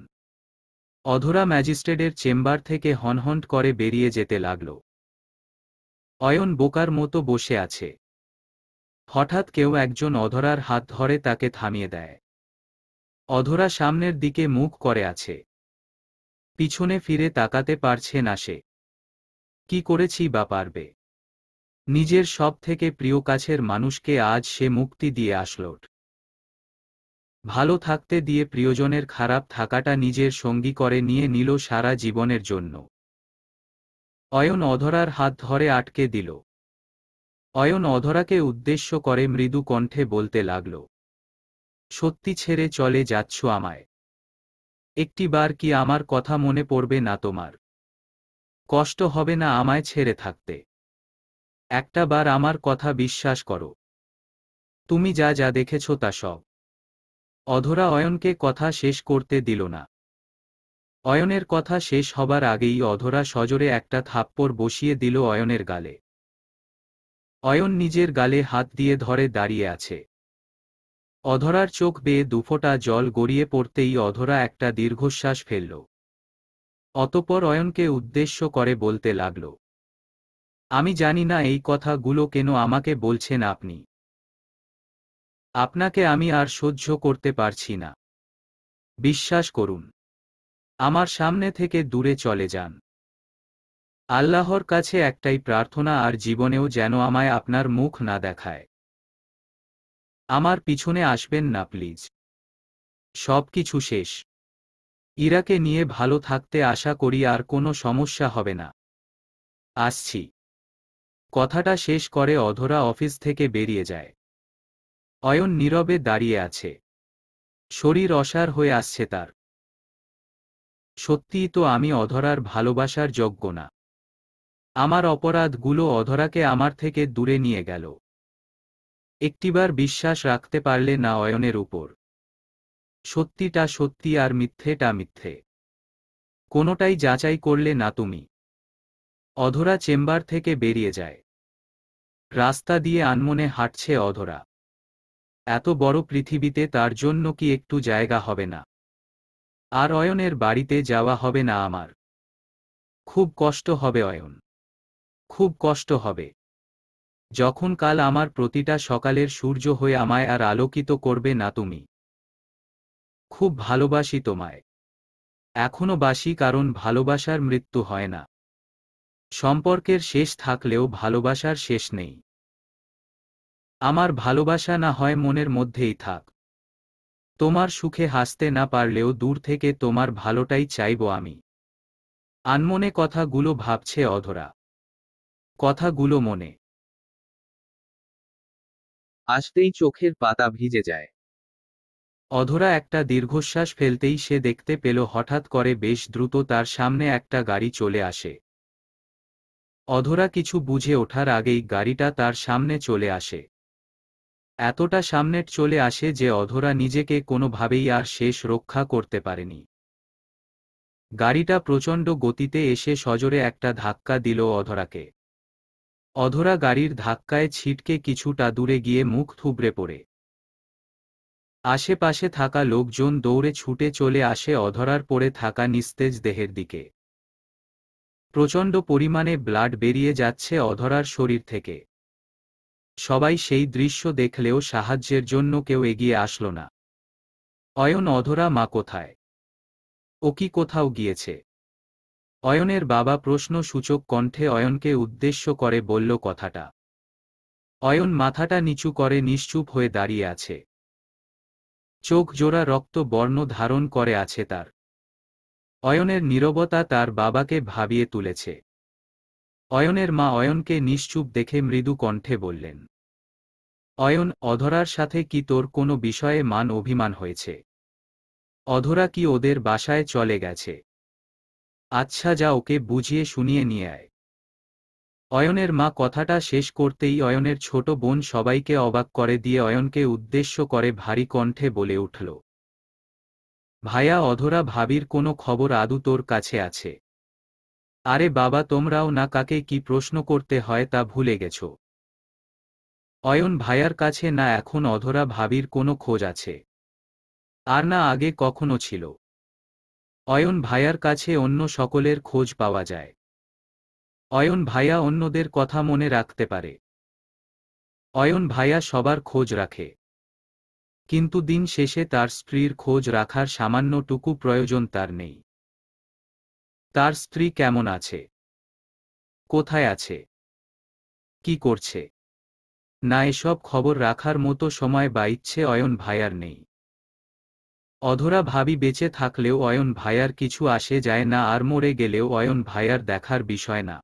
অধরা ম্যাজিস্ট্রেটের চেম্বার থেকে হনহন করে বেরিয়ে যেতে লাগল। অয়ন বোকার মতো বসে আছে। হঠাৎ কেউ একজন অধরার হাত ধরে তাকে থামিয়ে দেয়। অধরা সামনের দিকে মুখ করে আছে, পিছনে ফিরে তাকাতে পারছে না সে। কি করেছি বা পারবে? নিজের সব থেকে প্রিয় কাছের মানুষকে আজ সে মুক্তি দিয়ে আসল। ভালো থাকতে দিয়ে প্রিয়জনের খারাপ থাকাটা নিজের সঙ্গী করে নিয়ে নিল সারা জীবনের জন্য। অয়ন অধরার হাত ধরে আটকে দিল। অয়ন অধরাকে উদ্দেশ্য করে মৃদু কণ্ঠে বলতে লাগল, সত্যি ছেড়ে চলে যাচ্ছ আমায়? একটিবার কি আমার কথা মনে পড়বে না তোমার? কষ্ট হবে না আমায় ছেড়ে থাকতে? একটা বার আমার কথা বিশ্বাস করো। তুমি যা যা দেখেছ তা সব। অধরা অয়নকে কথা শেষ করতে দিল না। অয়নের কথা শেষ হবার আগেই অধরা সজোরে একটা থাপ্পড় বসিয়ে দিল অয়নের গালে। অয়ন নিজের গালে হাত দিয়ে ধরে দাঁড়িয়ে আছে। অধরার চোখ বেয়ে দুফোঁটা জল গড়িয়ে পড়তেই অধরা একটা দীর্ঘশ্বাস ফেলল। অতঃপর অয়নকে উদ্দেশ্য করে বলতে লাগল, আমি জানি না এই কথাগুলো কেন আমাকে বলছেন আপনি। আপনাকে আমি আর সহ্য করতে পারছি না। বিশ্বাস করুন, আমার সামনে থেকে দূরে চলে যান। আল্লাহর কাছে একটাই প্রার্থনা, আর জীবনেও যেন আমায় আপনার মুখ না দেখায়। আমার পিছনে আসবেন না প্লিজ। সব কিছু শেষ। ইরাকে নিয়ে ভালো থাকতে আশা করি আর কোনো সমস্যা হবে না। আসছি। কথাটা শেষ করে অধরা অফিস থেকে বেরিয়ে যায়। অয়ন নীরবে দাঁড়িয়ে আছে। শরীর অসাড় হয়ে আসছে তার। সত্যিই তো আমি অধরার ভালোবাসার যোগ্য না। আমার অপরাধগুলো অধরাকে আমার থেকে দূরে নিয়ে গেল। একটিবার বিশ্বাস রাখতে পারলে না অয়নের উপর? সত্যিটা সত্যি আর মিথ্যেটা মিথ্যে। কোনোটাই যাচাই করলে না তুমি? অধরা চেম্বার থেকে বেরিয়ে যায়। রাস্তা দিয়ে আনমনে হাঁটছে অধরা। এত বড় পৃথিবীতে তার জন্য কি একটু জায়গা হবে না? আর অয়নের বাড়িতে যাওয়া হবে না আমার? খুব কষ্ট হবে অয়ন, খুব কষ্ট হবে। যখন কাল আমার প্রতিটা সকালের সূর্য হয়ে আমায় আর আলোকিত করবে না তুমি। খুব ভালোবাসি তোমায়। এখনো বাসি, কারণ ভালোবাসার মৃত্যু হয় না। সম্পর্কের শেষ থাকলেও ভালোবাসার শেষ নেই। আমার ভালোবাসা না হয় মনের মধ্যেই থাক। তোমার সুখে হাসতে না পারলেও দূর থেকে তোমার ভালোটাই চাইব আমি। আনমনে কথাগুলো ভাবছে অধরা। কথাগুলো মনে আসতেই চোখের পাতা ভিজে যায়। অধরা একটা দীর্ঘশ্বাস ফেলতেই সে দেখতে পেল হঠাৎ করে বেশ দ্রুত তার সামনে একটা গাড়ি চলে আসে। অধরা কিছু বুঝে ওঠার আগেই গাড়িটা তার সামনে চলে আসে। এতটা সামনে চলে আসে যে অধরা নিজেকে কোনোভাবেই আর শেষ রক্ষা করতে পারেনি। গাড়িটা প্রচণ্ড গতিতে এসে সজোরে একটা ধাক্কা দিল অধরাকে। অধরা গাড়ির ধাক্কায় ছিটকে কিছুটা দূরে গিয়ে মুখ থুবড়ে পড়ে। আশেপাশে থাকা লোকজন দৌড়ে ছুটে চলে আসে অধরার পড়ে থাকা নিস্তেজ দেহের দিকে। প্রচণ্ড পরিমাণে ব্লাড বেরিয়ে যাচ্ছে অধরার শরীর থেকে। সবাই সেই দৃশ্য দেখলেও সাহায্যের জন্য কেউ এগিয়ে আসলো না। অয়ন, অধরা মা কোথায়? ও কি কোথাও গিয়েছে? অয়নের বাবা প্রশ্নসূচক কণ্ঠে অয়নকে উদ্দেশ্য করে বলল কথাটা। অয়ন মাথাটা নিচু করে নিশ্চুপ হয়ে দাঁড়িয়ে আছে। চোখ জোড়া রক্ত বর্ণ ধারণ করে আছে তার। অয়নের নীরবতা তার বাবাকে ভাবিয়ে তুলেছে। অয়নের মা অয়নকে নিশ্চুপ দেখে মৃদু কণ্ঠে বললেন, অয়ন, অধরার সাথে কি তোর কোনো বিষয়ে মান অভিমান হয়েছে? অধরা কি ওদের বাসায় চলে গেছে? আচ্ছা যা, ওকে বুঝিয়ে শুনিয়ে নিয়ে আয়। অয়নের মা কথাটা শেষ করতেই অয়নের ছোট বোন সবাইকে অবাক করে দিয়ে অয়নকে উদ্দেশ্য করে ভারী কণ্ঠে বলে উঠল, ভাইয়া, অধরা ভাবির কোনো খবর আদৌ তোর কাছে আছে? আরে বাবা, তোমরাও না কাকে কি প্রশ্ন করতে হয় তা ভুলে গেছ? অয়ন, ভাইয়ার কাছে না এখন অধরা ভাবির কোনো খোঁজ আছে, আর না আগে কখনো ছিল। অয়ন ভাইয়ার কাছে অন্য সকলের খোঁজ পাওয়া যায়। অয়ন ভাইয়া অন্যদের কথা মনে রাখতে পারে। অয়ন ভাইয়া সবার খোঁজ রাখে, কিন্তু দিন শেষে তার স্ত্রীর খোঁজ রাখার সামান্যটুকু প্রয়োজন তার নেই। তার স্ত্রী কেমন আছে? কোথায় আছে? কি করছে? না, এসব খবর রাখার মতো সময় বা ইচ্ছে অয়ন ভাইয়ার নেই। অধরা ভাবি বেঁচে থাকলেও অয়ন ভাইয়ার কিছু আসে যায় না, আর মরে গেলেও অয়ন ভাইয়ার দেখার বিষয় না।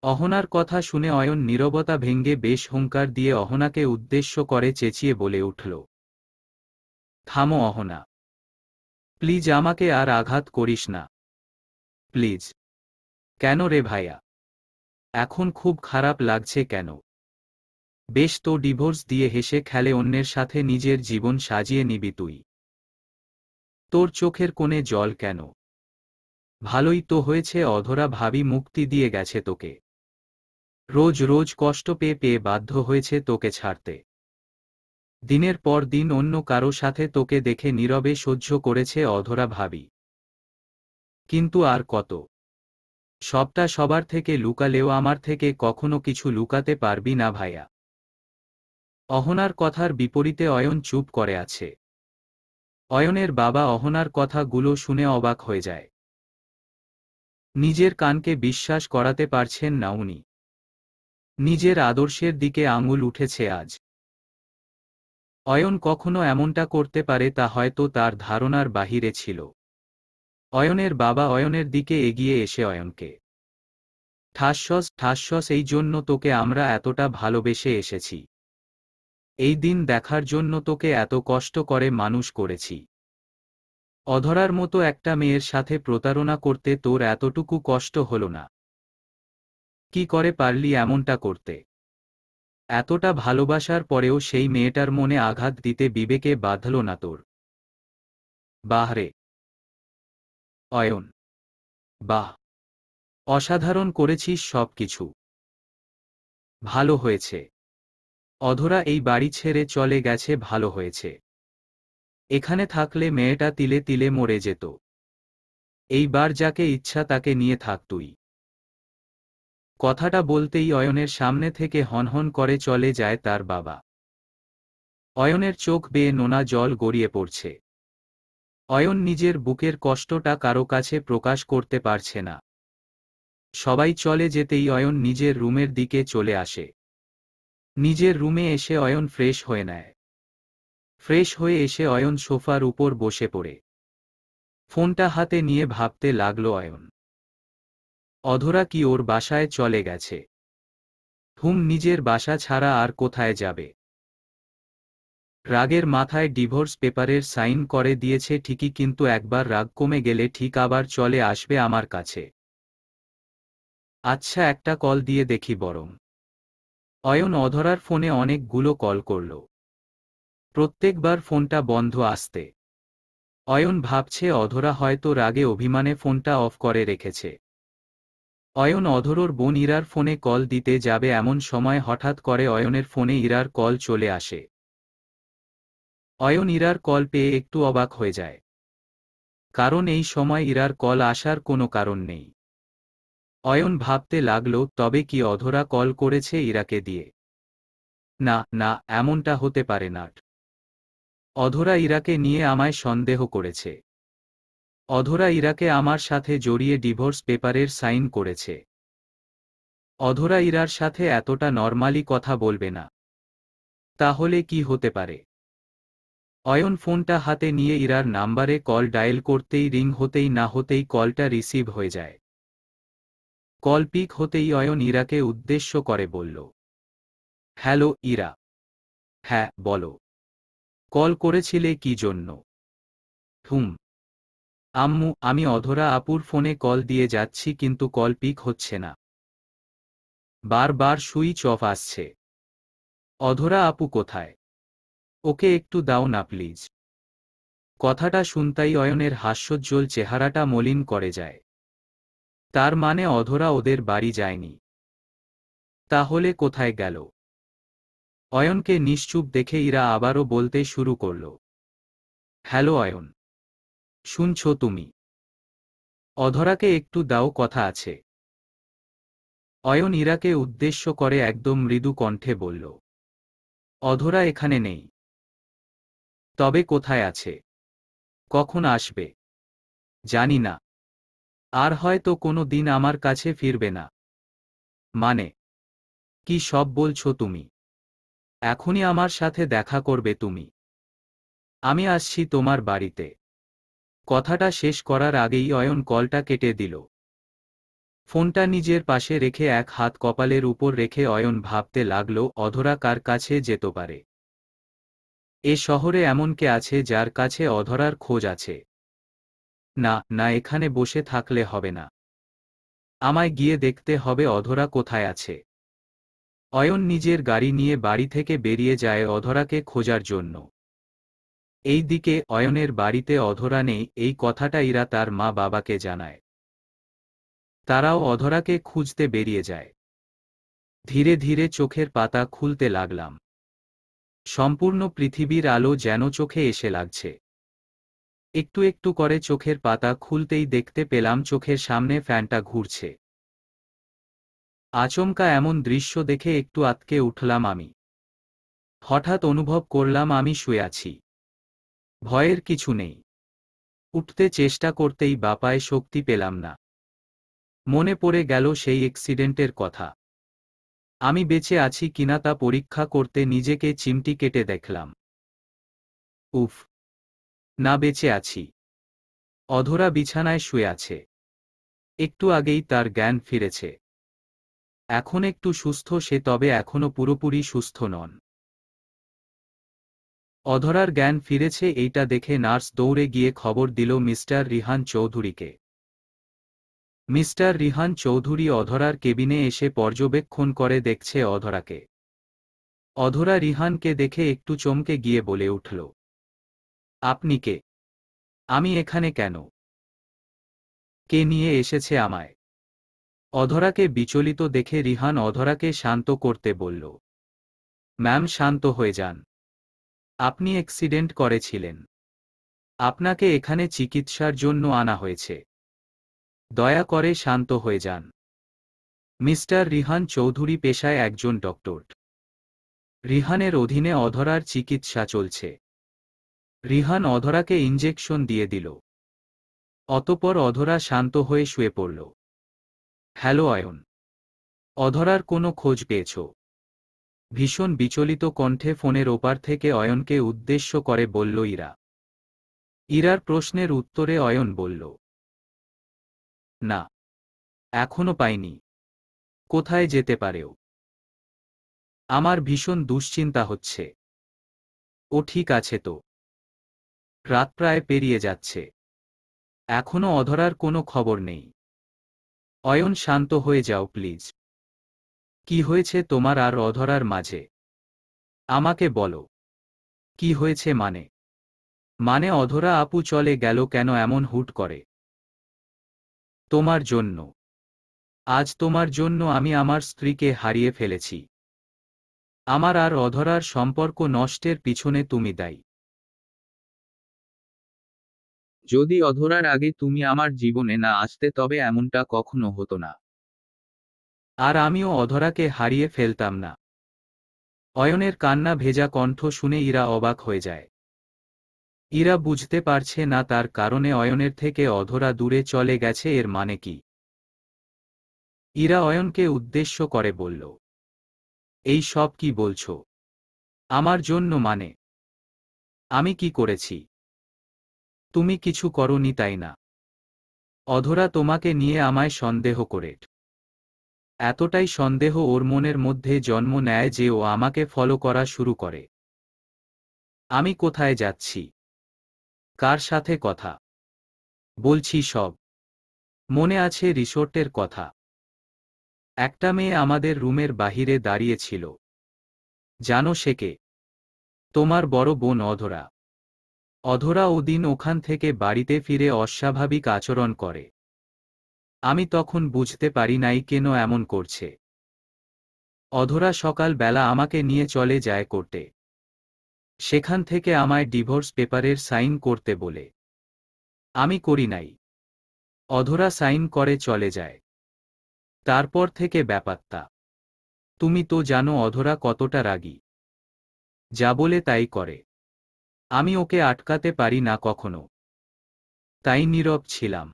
অহনার কথা শুনে অয়ন নীরবতা ভেঙ্গে বেশ হুঙ্কার দিয়ে অহনাকে উদ্দেশ্য করে চেঁচিয়ে বলে উঠল, থামো অহনা, প্লিজ আমাকে আর আঘাত করিস না, প্লিজ। কেন রে ভাইয়া? এখন খুব খারাপ লাগছে কেন? বেশ তো, ডিভোর্স দিয়ে হেসে খেলে অন্যের সাথে নিজের জীবন সাজিয়ে নিবি তুই। তোর চোখের কোণে জল কেন? ভালোই তো হয়েছে, অধরা ভাবি মুক্তি দিয়ে গেছে তোকে। রোজ রোজ কষ্ট পেয়ে পেয়ে বাধ্য হয়েছে তোকে ছাড়তে। দিনের পর দিন অন্য কারো সাথে তোকে দেখে নীরবে সহ্য করেছে অধরা ভাবি। কিন্তু আর কত? সবটা সবার থেকে লুকালেও আমার থেকে কখনো কিছু লুকাতে পারবি না ভাইয়া। অহনার কথার বিপরীতে অয়ন চুপ করে আছে। অয়নের বাবা অহনার কথাগুলো শুনে অবাক হয়ে যায়। নিজের কানকে বিশ্বাস করাতে পারছেন না উনি। নিজের আদর্শের দিকে আঙুল উঠেছে আজ। অয়ন কখনো এমনটা করতে পারে তা হয়তো তার ধারণার বাহিরে ছিল। অয়নের বাবা অয়নের দিকে এগিয়ে এসে অয়নকে ঠাসস ঠাসস, এই জন্য তোকে আমরা এতটা ভালোবেসে এসেছি। এই দিন দেখার জন্য তোকে এত কষ্ট করে মানুষ করেছি। অধরার মতো একটা মেয়ের সাথে প্রতারণা করতে তোর এতটুকু কষ্ট হলো না? কি করে পারলি এমনটা করতে? এতটা ভালোবাসার পরেও সেই মেয়েটার মনে আঘাত দিতে বিবেকে বাধল না তোর? বাহ রে অয়ন, বাহ! অসাধারণ করেছিস সব কিছু। ভালো হয়েছে। অধরা এই বাড়ি ছেড়ে চলে গেছে, ভালো হয়েছে। এখানে থাকলে মেয়েটা তিলে তিলে মরে যেত। এইবার যাকে ইচ্ছা তাকে নিয়ে থাক তুই। কথাটা বলতেই অয়নের সামনে থেকে হনহন করে চলে যায় তার বাবা। অয়নের চোখ বেয়ে নোনা জল গড়িয়ে পড়ছে। অয়ন নিজের বুকের কষ্টটা কারো কাছে প্রকাশ করতে পারছে না। সবাই চলে যেতেই অয়ন নিজের রুমের দিকে চলে আসে। নিজের রুমে এসে অয়ন ফ্রেশ হয়ে নেয়। ফ্রেশ হয়ে এসে অয়ন সোফার উপর বসে পড়ে ফোনটা হাতে নিয়ে ভাবতে লাগলো অয়ন, অধরা কি ওর বাসায় চলে গেছে? নিজের বাসা ছাড়া আর কোথায় যাবে? রাগের মাথায় ডিভোর্স পেপারের সাইন করে দিয়েছে ঠিকই, কিন্তু একবার রাগ কমে গেলে ঠিক আবার চলে আসবে আমার কাছে। আচ্ছা, একটা কল দিয়ে দেখি বরং। অয়ন অধরার ফোনে অনেকগুলো কল করল। প্রত্যেকবার ফোনটা বন্ধ আসতে। অয়ন ভাবছে অধরা হয়তো রাগে অভিমানে ফোনটা অফ করে রেখেছে। অয়ন অধরর বোন ইরার ফোনে কল দিতে যাবে এমন সময় হঠাৎ করে অয়নের ফোনে ইরার কল চলে আসে। অয়ন ইরার কল পেয়ে একটু অবাক হয়ে যায়, কারণ এই সময় ইরার কল আসার কোনো কারণ নেই। অয়ন ভাবতে লাগল, তবে কি অধরা কল করেছে ইরাকে দিয়ে? না না, এমনটা হতে পারে না। অধরা ইরাকে নিয়ে আমায় সন্দেহ করেছে। অধরা ইরাকে আমার সাথে জড়িয়ে ডিভোর্স পেপারের সাইন করেছে। অধরা ইরার সাথে এতটা নরমালি কথা বলবে না। তাহলে কি হতে পারে? অয়ন ফোনটা হাতে নিয়ে ইরার নাম্বারে কল ডায়েল করতেই রিং হতেই না হতেই কলটা রিসিভ হয়ে যায়। কল পিক হতেই অয়ন ইরাকে উদ্দেশ্য করে বলল, হ্যালো ইরা। হ্যাঁ বলো। কল করেছিলে কি জন্য? হুম। আম্মু, আমি অধরা আপুর ফোনে কল দিয়ে যাচ্ছি কিন্তু কল পিক হচ্ছে না। বারবার সুইচ অফ আসছে। অধরা আপু কোথায়? ওকে একটু দাও না প্লিজ। কথাটা শুনতাই অয়নের হাস্যোজ্জ্বল চেহারাটা মলিন করে যায়। তার মানে অধরা ওদের বাড়ি যায়নি? তাহলে কোথায় গেল? অয়নকে নিশ্চুপ দেখে ইরা আবারও বলতে শুরু করল, হ্যালো অয়ন, শুনছো তুমি? অধরাকে একটু দাও, কথা আছে। অয়ন ইরাকে উদ্দেশ্য করে একদম মৃদু কণ্ঠে বলল, অধরা এখানে নেই। তবে কোথায় আছে? কখন আসবে? জানি না। আর হয়তো কোনো দিন আমার কাছে ফিরবে না। মানে? কি সব বলছো তুমি? এখনই আমার সাথে দেখা করবে তুমি? আমি আসছি তোমার বাড়িতে। কথাটা শেষ করার আগেই অয়ন কলটা কেটে দিল। ফোনটা নিজের পাশে রেখে এক হাত কপালের উপর রেখে অয়ন ভাবতে লাগল, অধরা কার কাছে যেতে পারে? এ শহরে এমন কে আছে যার কাছে অধরার খোঁজ আছে? না না, এখানে বসে থাকলে হবে না। আমায় গিয়ে দেখতে হবে অধরা কোথায় আছে। অয়ন নিজের গাড়ি নিয়ে বাড়ি থেকে বেরিয়ে যায় অধরাকে খোঁজার জন্য। এই দিকে অয়নের বাড়িতে অধরা নেই, এই কথাটা ইরা তার মা বাবাকে জানায়। তারাও অধরাকে খুঁজতে বেরিয়ে যায়। ধীরে ধীরে চোখের পাতা খুলতে লাগলাম। সম্পূর্ণ পৃথিবীর আলো যেন চোখে এসে লাগছে। একটু একটু করে চোখের পাতা খুলতেই দেখতে পেলাম চোখের সামনে ফ্যানটা ঘুরছে। আচমকা এমন দৃশ্য দেখে একটু আঁতকে উঠলাম আমি। হঠাৎ অনুভব করলাম আমি শুয়ে আছি। ভয়ের কিছু নেই। উঠতে চেষ্টা করতেই বাপায় শক্তি পেলাম না। মনে পড়ে গেল সেই অ্যাক্সিডেন্টের কথা। আমি বেঁচে আছি কিনা তা পরীক্ষা করতে নিজেকে চিমটি কেটে দেখলাম। উফ, না, বেঁচে আছি। অধরা বিছানায় শুয়ে আছে। একটু আগেই তার জ্ঞান ফিরেছে। এখন একটু সুস্থ সে, তবে এখনো পুরোপুরি সুস্থ নন। অধরার জ্ঞান ফিরেছে এইটা দেখে নার্স দৌড়ে গিয়ে খবর দিল মিস্টার রিহান চৌধুরীকে। মিস্টার রিহান চৌধুরী অধরার কেবিনে এসে পর্যবেক্ষণ করে দেখছে অধরাকে। অধরা রিহানকে দেখে একটু চমকে গিয়ে বলে উঠল, আপনি কে? আমি এখানে কেন? কে নিয়ে এসেছে আমায়? অধরাকে বিচলিত দেখে রিহান অধরাকে শান্ত করতে বলল, ম্যাম শান্ত হয়ে যান। আপনি অ্যাক্সিডেন্ট করেছিলেন। আপনাকে এখানে চিকিৎসার জন্য আনা হয়েছে। দয়া করে শান্ত হয়ে যান। মিস্টার রিহান চৌধুরী পেশায় একজন ডক্টর। রিহানের অধীনে অধরার চিকিৎসা চলছে। রিহান অধরাকে ইনজেকশন দিয়ে দিল। অতঃপর অধরা শান্ত হয়ে শুয়ে পড়ল। হ্যালো অয়ন, অধরার কোনো খোঁজ পেয়েছ? ভীষণ বিচলিত কণ্ঠে ফোনের ওপার থেকে অয়নকে উদ্দেশ্য করে বলল ইরা। ইরার প্রশ্নের উত্তরে অয়ন বলল, না, এখনো পাইনি। কোথায় যেতে পারেও? আমার ভীষণ দুশ্চিন্তা হচ্ছে। ও ঠিক আছে তো? রাত প্রায় পেরিয়ে যাচ্ছে। এখনো অধরার কোনো খবর নেই। অয়ন শান্ত হয়ে যাও প্লিজ। কি হয়েছে তোমার আর অধরার মাঝে? আমাকে বলো। কি হয়েছে মানে? মানে অধরা আপু চলে গেল কেন এমন হুট করে? তোমার জন্য। আজ তোমার জন্য আমি আমার স্ত্রীকে হারিয়ে ফেলেছি। আমার আর অধরার সম্পর্ক নষ্টের পিছনে তুমি দায়ী। যদি অধরার আগে তুমি আমার জীবনে না আসতে তবে এমনটা কখনো হতো না। আর আমিও অধরাকে হারিয়ে ফেলতাম না। অয়নের কান্না ভেজা কণ্ঠ শুনে ইরা অবাক হয়ে যায়। ইরা বুঝতে পারছে না তার কারণে অয়নের থেকে অধরা দূরে চলে গেছে, এর মানে কি। ইরা অয়নকে উদ্দেশ্য করে বলল, এই সব কি বলছো? আমার জন্য মানে? আমি কি করেছি? তুমি কিছু করনি তাই না? অধরা তোমাকে নিয়ে আমায় সন্দেহ করে। এতটাই সন্দেহ ওর মনের মধ্যে জন্ম নেয় যে ও আমাকে ফলো করা শুরু করে। আমি কোথায় যাচ্ছি, কার সাথে কথা বলছি সব মনে আছে। রিসোর্টের কথা। একটা মেয়ে আমাদের রুমের বাহিরে দাঁড়িয়েছিল। জানো সে কে? তোমার বড় বোন অধরা। অধরা ওদিন ওখান থেকে বাড়িতে ফিরে অস্বাভাবিক আচরণ করে। আমি তখন বুঝতে পারি নাই কেন এমন করছে। অধরা সকাল বেলা আমাকে নিয়ে চলে যায় কোর্টে। সেখান থেকে আমায় ডিভোর্স পেপারের সাইন করতে বলে। আমি করি নাই। অধরা সাইন করে চলে যায়। তারপর থেকে ব্যাপারটা। তুমি তো জানো অধরা কতটা রাগী। যা বলে তাই করে। আমি ওকে আটকাতে পারি না কখনো। তাই নীরব ছিলাম।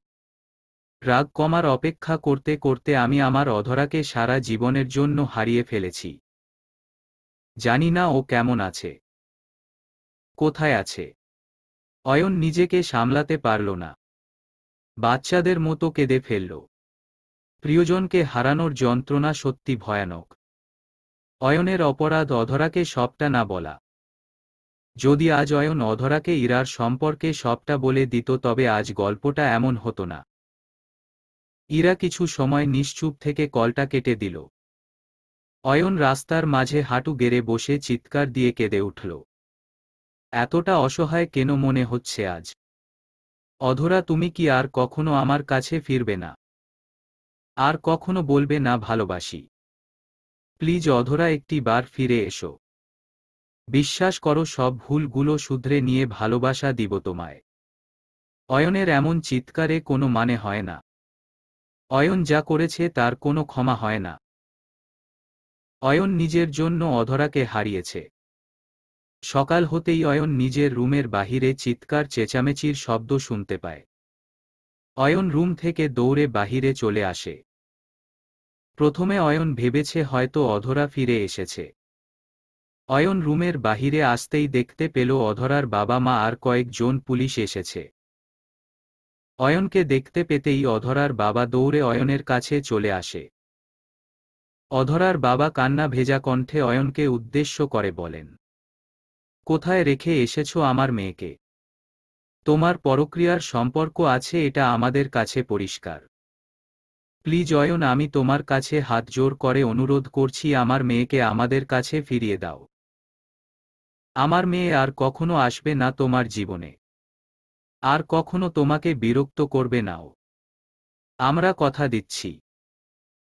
রাগ কমার অপেক্ষা করতে করতে আমি আমার অধরাকে সারা জীবনের জন্য হারিয়ে ফেলেছি। জানি না ও কেমন আছে, কোথায় আছে। অয়ন নিজেকে সামলাতে পারল না। বাচ্চাদের মতো কেঁদে ফেলল। প্রিয়জনকে হারানোর যন্ত্রণা সত্যি ভয়ানক। অয়নের অপরাধ অধরাকে সবটা না বলা। যদি আজ অয়ন অধরাকে ইরার সম্পর্কে সবটা বলে দিত তবে আজ গল্পটা এমন হতো না। ইরা কিছু সময় নিশ্চুপ থেকে কলটা কেটে দিল। অয়ন রাস্তার মাঝে হাঁটু গেড়ে বসে চিৎকার দিয়ে কেঁদে উঠল। এতটা অসহায় কেন মনে হচ্ছে আজ? অধরা, তুমি কি আর কখনো আমার কাছে ফিরবে না? আর কখনো বলবে না ভালোবাসি? প্লিজ অধরা, একটি বার ফিরে এসো। বিশ্বাস করো, সব ভুলগুলো শুধরে নিয়ে ভালোবাসা দিব তোমায়। অয়নের এমন চিৎকারে কোনো মানে হয় না। অয়ন যা করেছে তার কোনো ক্ষমা হয় না। অয়ন নিজের জন্য অধরাকে হারিয়েছে। সকাল হতেই অয়ন নিজের রুমের বাহিরে চিৎকার চেঁচামেচির শব্দ শুনতে পায়। অয়ন রুম থেকে দৌড়ে বাহিরে চলে আসে। প্রথমে অয়ন ভেবেছে হয়তো অধরা ফিরে এসেছে। অয়ন রুমের বাহিরে আসতেই দেখতে পেল অধরার বাবা মা আর কয়েকজন পুলিশ এসেছে। অয়নকে দেখতে পেতেই অধরার বাবা দৌড়ে অয়নের কাছে চলে আসে। অধরার বাবা কান্না ভেজা কণ্ঠে অয়নকে উদ্দেশ্য করে বলেন, কোথায় রেখে এসেছো আমার মেয়েকে? তোমার পরক্রিয়ার সম্পর্ক আছে, এটা আমাদের কাছে পরিষ্কার। প্লিজ অয়ন, আমি তোমার কাছে হাত জোর করে অনুরোধ করছি, আমার মেয়েকে আমাদের কাছে ফিরিয়ে দাও। আমার মেয়ে আর কখনো আসবে না তোমার জীবনে। আর কখনো তোমাকে বিরক্ত করবে নাও। আমরা কথা দিচ্ছি।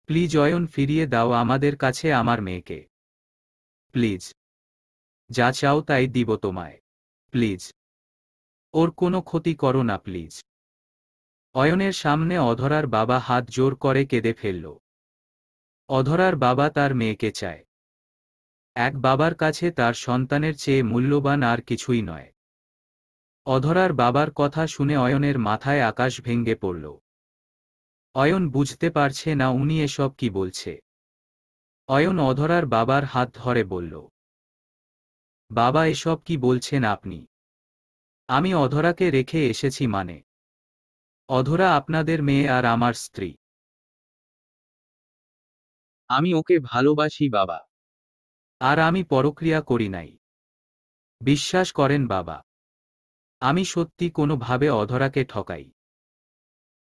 প্লিজ অয়ন, ফিরিয়ে দাও আমাদের কাছে আমার মেয়েকে। প্লিজ। যা চাও তাই দিব তোমায়। প্লিজ। ওর কোনো ক্ষতি করো না প্লিজ। অয়নের সামনে অধরার বাবা হাত জোর করে কেঁদে ফেলল। অধরার বাবা তার মেয়েকে চায়। এক বাবার কাছে তার সন্তানের চেয়ে মূল্যবান আর কিছুই নয়। অধরার বাবার কথা শুনে অয়নের মাথায় আকাশ ভেঙে পড়ল। অয়ন বুঝতে পারছে না উনি এসব কি বলছে। অয়ন অধরার বাবার হাত ধরে বলল, বাবা, এসব কি বলছেন আপনি? আমি অধরাকে রেখে এসেছি মানে? অধরা আপনাদের মেয়ে আর আমার স্ত্রী। আমি ওকে ভালোবাসি বাবা। আর আমি পরক্রিয়া করি নাই। বিশ্বাস করেন বাবা, আমি সত্যি কোনোভাবে অধরাকে ঠকাই।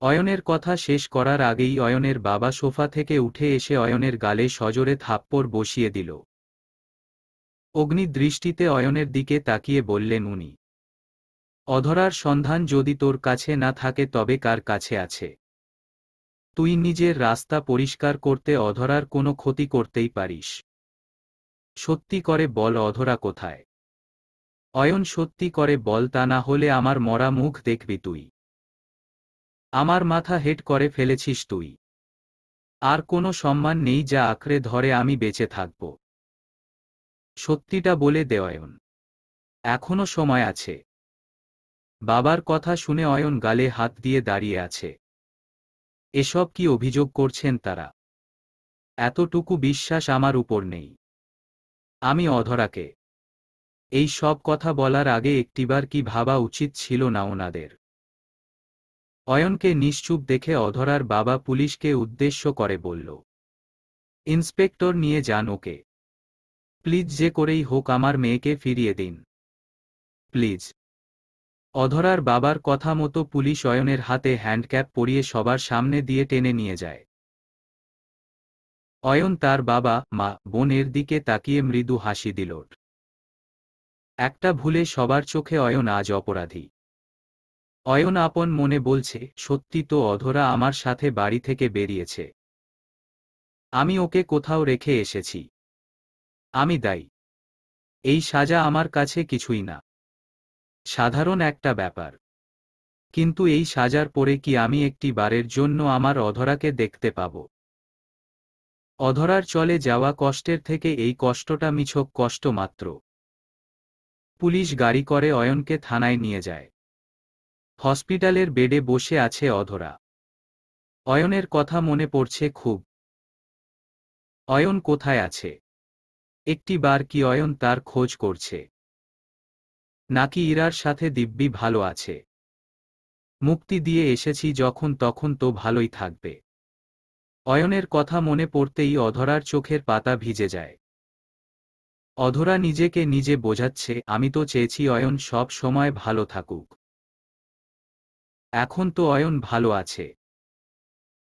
অয়নের কথা শেষ করার আগেই অয়নের বাবা সোফা থেকে উঠে এসে অয়নের গালে সজোরে থাপ্পড় বসিয়ে দিল। অগ্নি দৃষ্টিতে অয়নের দিকে তাকিয়ে বললেন উনি, অধরার সন্ধান যদি তোর কাছে না থাকে তবে কার কাছে আছে? তুই নিজের রাস্তা পরিষ্কার করতে অধরার কোনো ক্ষতি করতেই পারিস। সত্যি করে বল অধরা কোথায়? অয়ন সত্যি করে বল, তা না হলে আমার মরা মুখ দেখবি তুই। আমার মাথা হেট করে ফেলেছিস তুই। আর কোনো সম্মান নেই যা আঁকড়ে ধরে আমি বেঁচে থাকব। সত্যিটা বলে দে অয়ন, এখনো সময় আছে। বাবার কথা শুনে অয়ন গালে হাত দিয়ে দাঁড়িয়ে আছে। এসব কি অভিযোগ করছেন তারা? এতটুকু বিশ্বাস আমার উপর নেই। আমি অধরাকে এই সব কথা বলার আগে একটিবার কি ভাবা উচিত ছিল না ওনাদের? অয়নকে নিশ্চুপ দেখে অধরার বাবা পুলিশকে উদ্দেশ্য করে বলল, ইন্সপেক্টর নিয়ে যান ওকে। প্লিজ, যে করেই হোক আমার মেয়েকে ফিরিয়ে দিন প্লিজ। অধরার বাবার কথা মতো পুলিশ অয়নের হাতে হ্যান্ডক্যাপ পরিয়ে সবার সামনে দিয়ে টেনে নিয়ে যায়। অয়ন তার বাবা, মা, বোনের দিকে তাকিয়ে মৃদু হাসি দিল। একটা ভুলে সবার চোখে অয়ন আজ অপরাধী। অয়ন আপন মনে বলছে, সত্যি তো অধরা আমার সাথে বাড়ি থেকে বেরিয়েছে। আমি ওকে কোথাও রেখে এসেছি। আমি দায়ী। এই সাজা আমার কাছে কিছুই না, সাধারণ একটা ব্যাপার। কিন্তু এই সাজার পরে কি আমি একটি বারের জন্য আমার অধরাকে দেখতে পাব? অধরার চলে যাওয়া কষ্টের থেকে এই কষ্টটা মিছক কষ্ট মাত্র। পুলিশ গাড়ি করে অয়নকে থানায় নিয়ে যায়। হসপিটালের বেডে বসে আছে অধরা। অয়নের কথা মনে পড়ছে খুব। অয়ন কোথায় আছে? একটি বার কি অয়ন তার খোঁজ করছে? নাকি ইরার সাথে দিব্যি ভালো আছে? মুক্তি দিয়ে এসেছি যখন তখন তো ভালোই থাকবে। অয়নের কথা মনে পড়তেই অধরার চোখের পাতা ভিজে যায়। অধরা নিজেকে নিজে বোঝাচ্ছে, আমি তো চেয়েছি অয়ন সব সময় ভালো থাকুক। এখন তো অয়ন ভালো আছে।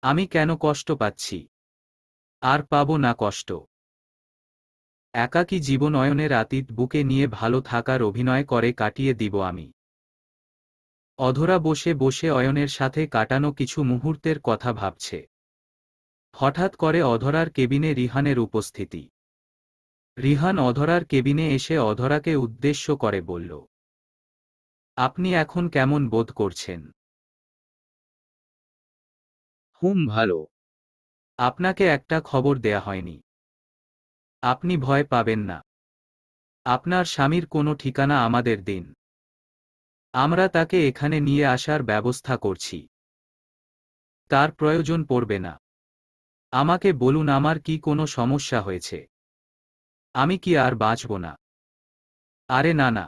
আমি কেন কষ্ট পাচ্ছি? আর পাবো না কষ্ট। একাকী জীবন অয়নের অতীত বুকে নিয়ে ভালো থাকার অভিনয় করে কাটিয়ে দিব আমি। অধরা বসে বসে অয়নের সাথে কাটানো কিছু মুহূর্তের কথা ভাবছে। হঠাৎ করে অধরার কেবিনে রিহানের উপস্থিতি। রিহান অধরার কেবিনে এসে অধরাকে উদ্দেশ্য করে বলল, আপনি এখন কেমন বোধ করছেন? ভালো। আপনাকে একটা খবর দেয়া হয়নি। আপনি ভয় পাবেন না। আপনার স্বামীর কোনো ঠিকানা আমাদের দিন। আমরা তাকে এখানে নিয়ে আসার ব্যবস্থা করছি। তার প্রয়োজন পড়বে না। আমাকে বলুন আমার কি কোনো সমস্যা হয়েছে? আমি কি আর বাঁচব না? আরে না না,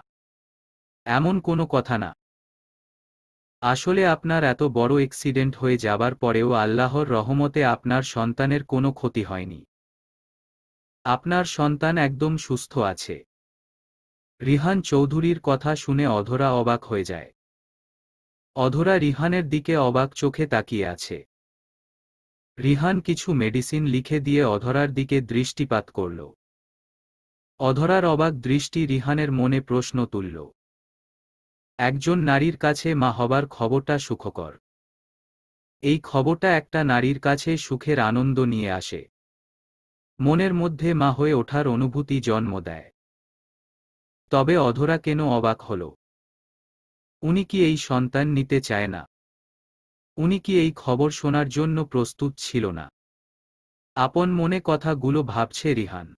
এমন কোনো কথা না। আসলে আপনার এত বড় অ্যাক্সিডেন্ট হয়ে যাবার পরেও আল্লাহর রহমতে আপনার সন্তানের কোনো ক্ষতি হয়নি। আপনার সন্তান একদম সুস্থ আছে। রিহান চৌধুরীর কথা শুনে অধরা অবাক হয়ে যায়। অধরা রিহানের দিকে অবাক চোখে তাকিয়ে আছে। রিহান কিছু মেডিসিন লিখে দিয়ে অধরার দিকে দৃষ্টিপাত করল। অধরার অবাক দৃষ্টি রিহানের মনে প্রশ্ন তুলল। একজন নারীর কাছে মা হবার খবরটা সুখকর। এই খবরটা একটা নারীর কাছে সুখের আনন্দ নিয়ে আসে। মনের মধ্যে মা হয়ে ওঠার অনুভূতি জন্ম দেয়। তবে অধরা কেন অবাক হল? উনি কি এই সন্তান নিতে চায় না? উনি কি এই খবর শোনার জন্য প্রস্তুত ছিল না? আপন মনে কথাগুলো ভাবছে রিহান।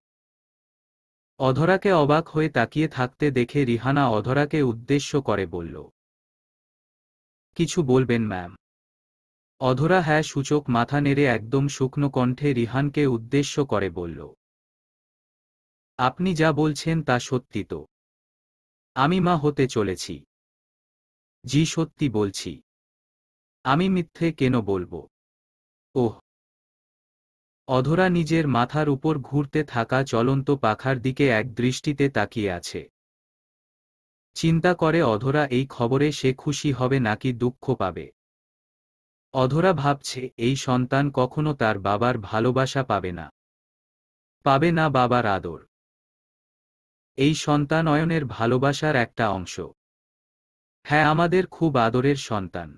অধরাকে অবাক হয়ে তাকিয়ে থাকতে দেখে রিহানা অধরাকে উদ্দেশ্য করে বলল, কিছু বলবেন ম্যাম? অধরা হ্যাঁ সূচক মাথা নেড়ে একদম শুকনো কণ্ঠে রিহানকে উদ্দেশ্য করে বলল, আপনি যা বলছেন তা সত্যি তো? আমি মা হতে চলেছি। জি সত্যি বলছি। আমি মিথ্যে কেন বলবো? ওহ। অধরা নিজের মাথার উপর ঘুরতে থাকা চলন্ত পাখার দিকে এক দৃষ্টিতে তাকিয়ে আছে। চিন্তা করে অধরা এই খবরে সে খুশি হবে নাকি দুঃখ পাবে। অধরা ভাবছে এই সন্তান কখনো তার বাবার ভালোবাসা পাবে না। পাবে না বাবার আদর। এই সন্তান অয়নের ভালোবাসার একটা অংশ। হ্যাঁ, আমাদের খুব আদরের সন্তান।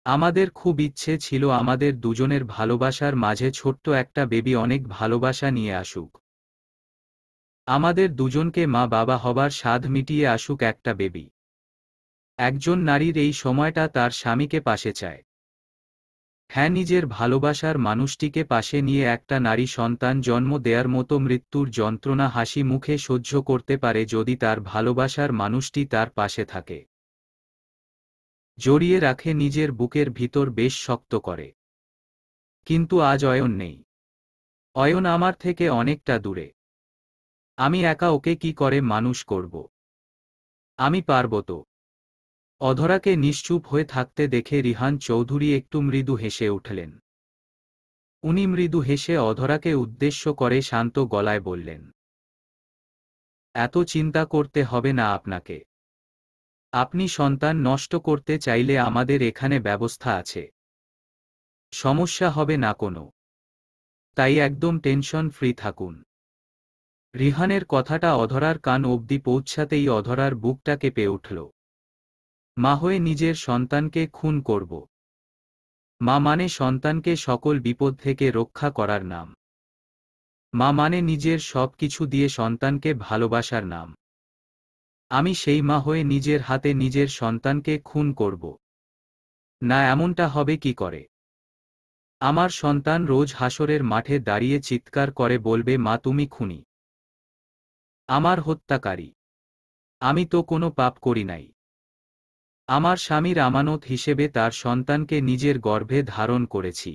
আমাদের খুব ইচ্ছে ছিল আমাদের দুজনের ভালোবাসার মাঝে ছোট্ট একটা বেবি অনেক ভালোবাসা নিয়ে আসুক। আমাদের দুজনকে মা বাবা হবার স্বাদ মিটিয়ে আসুক একটা বেবি। একজন নারীর এই সময়টা তার স্বামীকে পাশে চায়। হ্যাঁ, নিজের ভালোবাসার মানুষটিকে পাশে নিয়ে একটা নারী সন্তান জন্ম দেয়ার মতো মৃত্যুর যন্ত্রণা হাসি মুখে সহ্য করতে পারে যদি তার ভালোবাসার মানুষটি তার পাশে থাকে, জড়িয়ে রাখে নিজের বুকের ভিতর বেশ শক্ত করে। কিন্তু আজ অয়ন নেই। অয়ন আমার থেকে অনেকটা দূরে। আমি একা ওকে কি করে মানুষ করব? আমি পারব তো? অধরাকে নিশ্চুপ হয়ে থাকতে দেখে রিহান চৌধুরী একটু মৃদু হেসে উঠলেন। উনি মৃদু হেসে অধরাকে উদ্দেশ্য করে শান্ত গলায় বললেন, এত চিন্তা করতে হবে না আপনাকে। আপনি সন্তান নষ্ট করতে চাইলে আমাদের এখানে ব্যবস্থা আছে, সমস্যা হবে না কোনো। তাই একদম টেনশন ফ্রি থাকুন। রিহানের কথাটা অধরার কান অবধি পৌঁছাতেই অধরার বুকটা কেঁপে উঠল। মা হয়ে নিজের সন্তানকে খুন করব? মা মানে সন্তানকে সকল বিপদ থেকে রক্ষা করার নাম। মা মানে নিজের সব কিছু দিয়ে সন্তানকে ভালোবাসার নাম। আমি সেই মা হয়ে নিজের হাতে নিজের সন্তানকে খুন করব? না, এমনটা হবে কি করে? আমার সন্তান রোজ হাসরের মাঠে দাঁড়িয়ে চিৎকার করে বলবে, মা তুমি খুনি, আমার হত্যাকারী। আমি তো কোনো পাপ করি নাই। আমার স্বামীর আমানত হিসেবে তার সন্তানকে নিজের গর্ভে ধারণ করেছি।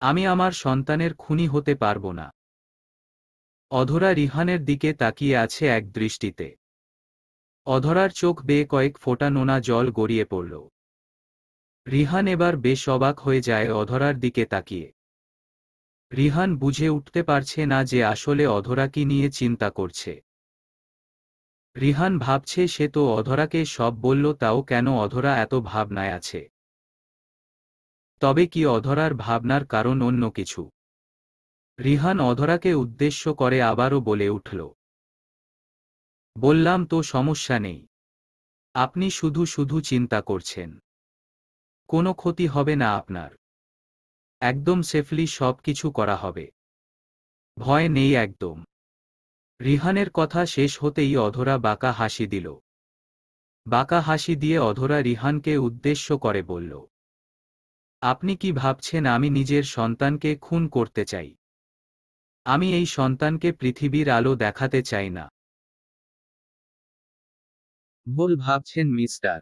আমি আমার সন্তানের খুনি হতে পারব না। অধরা রিহানের দিকে তাকিয়ে আছে এক দৃষ্টিতে। অধরার চোখ বেয়ে কয়েক ফোঁটা নোনা জল গড়িয়ে পড়ল। রিহান এবার বেশ অবাক হয়ে যায় অধরার দিকে তাকিয়ে। রিহান বুঝে উঠতে পারছে না যে আসলে অধরা কি নিয়ে চিন্তা করছে। রিহান ভাবছে সে তো অধরাকে সব বলল, তাও কেন অধরা এত ভাবনায় আছে? তবে কি অধরার ভাবনার কারণ অন্য কিছু? রিহান অধরাকে উদ্দেশ্য করে আবারও বলে উঠল, বললাম তো সমস্যা নেই। আপনি শুধু শুধু চিন্তা করছেন। কোনো ক্ষতি হবে না আপনার। একদম সেফলি সব কিছু করা হবে। ভয় নেই একদম। রিহানের কথা শেষ হতেই অধরা বাঁকা হাসি দিল। বাঁকা হাসি দিয়ে অধরা রিহানকে উদ্দেশ্য করে বলল, আপনি কি ভাবছেন আমি নিজের সন্তানকে খুন করতে চাই? আমি এই সন্তানকে পৃথিবীর আলো দেখাতে চাই না। ভুল ভাবছেন মিস্টার।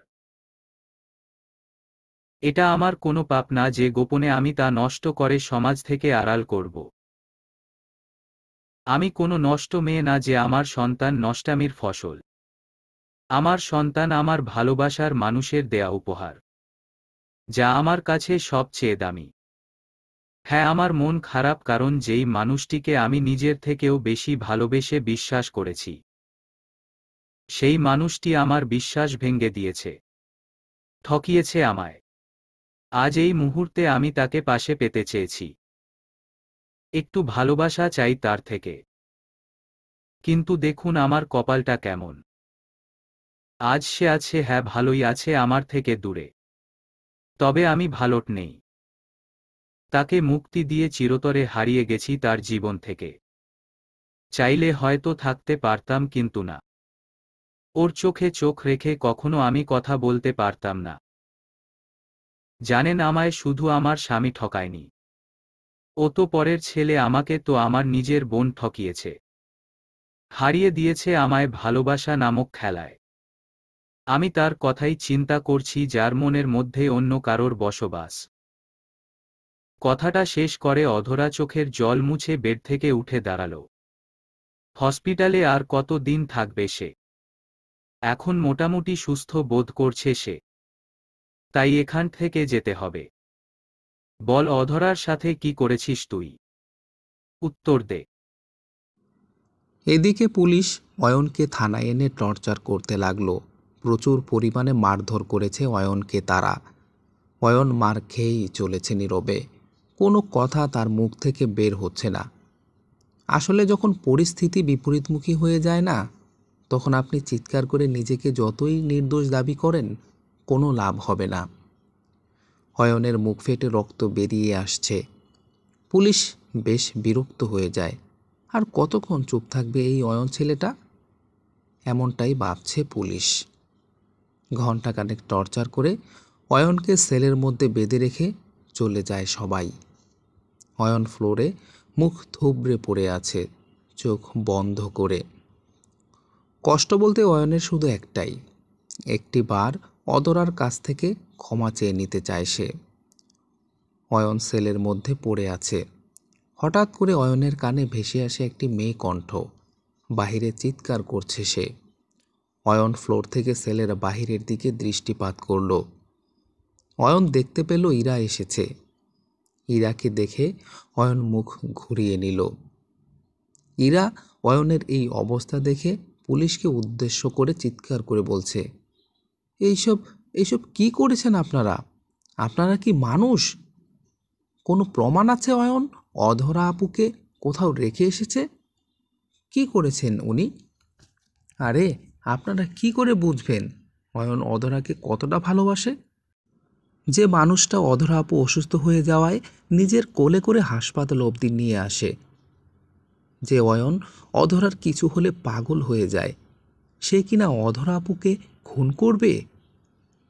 এটা আমার কোনো পাপ না যে গোপনে আমি তা নষ্ট করে সমাজ থেকে আড়াল করব। আমি কোনো নষ্ট মেয়ে না যে আমার সন্তান নষ্টামির ফসল। আমার সন্তান আমার ভালোবাসার মানুষের দেয়া উপহার, যা আমার কাছে সবচেয়ে দামি। হ্যাঁ, আমার মন খারাপ কারণ যেই মানুষটিকে আমি নিজের থেকেও বেশি ভালোবেসে বিশ্বাস করেছি, সেই মানুষটি আমার বিশ্বাস ভেঙে দিয়েছে, ঠকিয়েছে আমায়। আজ এই মুহূর্তে আমি তাকে পাশে পেতে চেয়েছি, একটু ভালোবাসা চাই তার থেকে। কিন্তু দেখুন আমার কপালটা কেমন। আজ সে আছে, হ্যাঁ ভালোই আছে, আমার থেকে দূরে। তবে আমি ভালোট নেই। তাকে মুক্তি দিয়ে চিরতরে হারিয়ে গেছি তার জীবন থেকে। চাইলে হয়তো থাকতে পারতাম, কিন্তু না। ওর চোখে চোখ রেখে কখনো আমি কথা বলতে পারতাম না। জানেন, আমায় শুধু আমার স্বামী ঠকায়নি। ও তো পরের ছেলে, আমাকে তো আমার নিজের বোন ঠকিয়েছে। হারিয়ে দিয়েছে আমায় ভালোবাসা নামক খেলায়। আমি তার কথাই চিন্তা করছি, যার মনের মধ্যে অন্য কারোর বসবাস। কথাটা শেষ করে অধরা চোখের জল মুছে বেড থেকে উঠে দাঁড়াল। হসপিটালে আর কত দিন থাকবে সে? এখন মোটামুটি সুস্থ বোধ করছে সে। তাই এখান থেকে যেতে হবে। বল, অধরার সাথে কি করেছিস তুই? উত্তর দে। এদিকে পুলিশ অয়নকে থানায় এনে টর্চার করতে লাগলো। প্রচুর পরিমাণে মারধর করেছে অয়নকে তারা। অয়ন মার খেয়েই চলেছে নীরবে, কোনো কথা তার মুখ থেকে বের হচ্ছে না। আসলে যখন পরিস্থিতি বিপরীতমুখী হয়ে যায় না, তখন আপনি চিৎকার করে নিজেকে যতই নির্দোষ দাবি করেন, কোনো লাভ হবে না। অয়নের মুখ ফেটে রক্ত বেরিয়ে আসছে। পুলিশ বেশ বিরক্ত হয়ে যায়। আর কতক্ষণ চুপ থাকবে এই অয়ন ছেলেটা? এমনটাই ভাবছে পুলিশ। ঘণ্টাখানেক টর্চার করে অয়নকে সেলের মধ্যে বেঁধে রেখে চলে যায় সবাই। অয়ন ফ্লোরে মুখ থুবড়ে পড়ে আছে, চোখ বন্ধ করে। কষ্ট বলতে অয়নের শুধু একটাই, একটি বার অদরার কাছ থেকে ক্ষমা চেয়ে নিতে চায় সে। অয়ন সেলের মধ্যে পড়ে আছে। হঠাৎ করে অয়নের কানে ভেসে আসে একটি মেয়ে কণ্ঠ। বাহিরে চিৎকার করছে সে। অয়ন ফ্লোর থেকে সেলের বাহিরের দিকে দৃষ্টিপাত করল। অয়ন দেখতে পেল ইরা এসেছে। ইরাকে দেখে অয়ন মুখ ঘুরিয়ে নিল। ইরা অয়নের এই অবস্থা দেখে পুলিশকে উদ্দেশ্য করে চিৎকার করে বলছে, এইসব এইসব কি করেছেন আপনারা? আপনারা কি মানুষ? কোনো প্রমাণ আছে অয়ন অধরা আপুকে কোথাও রেখে এসেছে? কি করেছেন উনি? আরে আপনারা কি করে বুঝবেন অয়ন অধরাকে কতটা ভালোবাসে? যে মানুষটা অধরা আপু অসুস্থ হয়ে যাওয়ায় নিজের কোলে করে হাসপাতাল অবধি নিয়ে আসে, যে অয়ন অধরার কিছু হলে পাগল হয়ে যায়, সে কিনা অধরা আপুকে খুন করবে?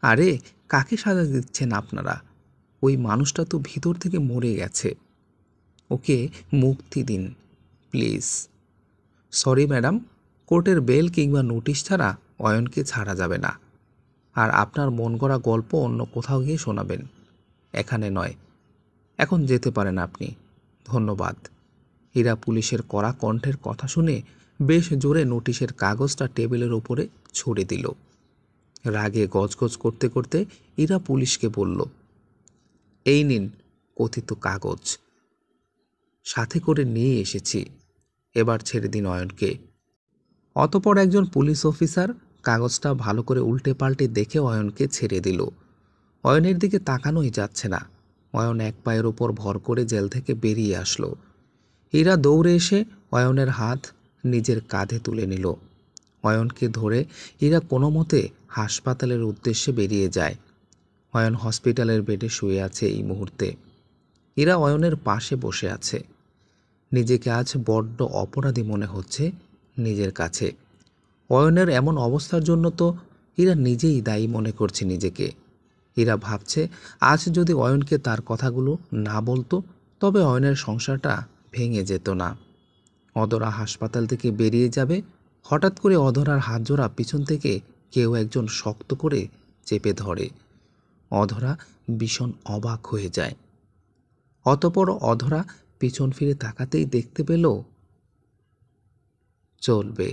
আরে কাকে সাজা দিচ্ছেন আপনারা? ওই মানুষটা তো ভিতর থেকে মরে গেছে। ওকে মুক্তি দিন প্লিজ। সরি ম্যাডাম, কোর্টের বেল কিংবা নোটিশ ছাড়া অয়নকে ছাড়া যাবে না। আর আপনার মন গড়া গল্প অন্য কোথাও গিয়ে শোনাবেন, এখানে নয়। এখন যেতে পারেন আপনি, ধন্যবাদ। হীরা পুলিশের কড়া কণ্ঠের কথা শুনে বেশ জোরে নোটিশের কাগজটা টেবিলের ওপরে ছুড়ে দিল। রাগে গজগজ করতে করতে ইরা পুলিশকে বলল, এই নিন কথিত কাগজ, সাথে করে নিয়ে এসেছি, এবার ছেড়ে দিন অয়নকে। অতপর একজন পুলিশ অফিসার কাগজটা ভালো করে উল্টে পাল্টে দেখে অয়নকে ছেড়ে দিল। অয়নের দিকে তাকানোই যাচ্ছে না। অয়ন এক পায়ের ওপর ভর করে জেল থেকে বেরিয়ে আসলো। হীরা দৌড়ে এসে অয়নের হাত নিজের কাঁধে তুলে নিল। অয়নকে ধরে হীরা কোনো মতে হাসপাতালের উদ্দেশ্যে বেরিয়ে যায়। অয়ন হসপিটালের বেডে শুয়ে আছে এই মুহূর্তে। হীরা অয়নের পাশে বসে আছে। নিজেকে আজ বড্ড অপরাধী মনে হচ্ছে নিজের কাছে। অয়নের এমন অবস্থার জন্য তো হীরা নিজেই দায়ী মনে করছে নিজেকে। হীরা ভাবছে আজ যদি অয়নকে তার কথাগুলো না বলতো, তবে অয়নের সংসারটা ভেঙে যেত না। অধরা হাসপাতাল থেকে বেরিয়ে যাবে, হঠাৎ করে অধরার হাতজোড়া পিছন থেকে কেউ একজন শক্ত করে চেপে ধরে। অধরা ভীষণ অবাক হয়ে যায়। অতঃপর অধরা পিছন ফিরে তাকাতেই দেখতে পেল, চলবে।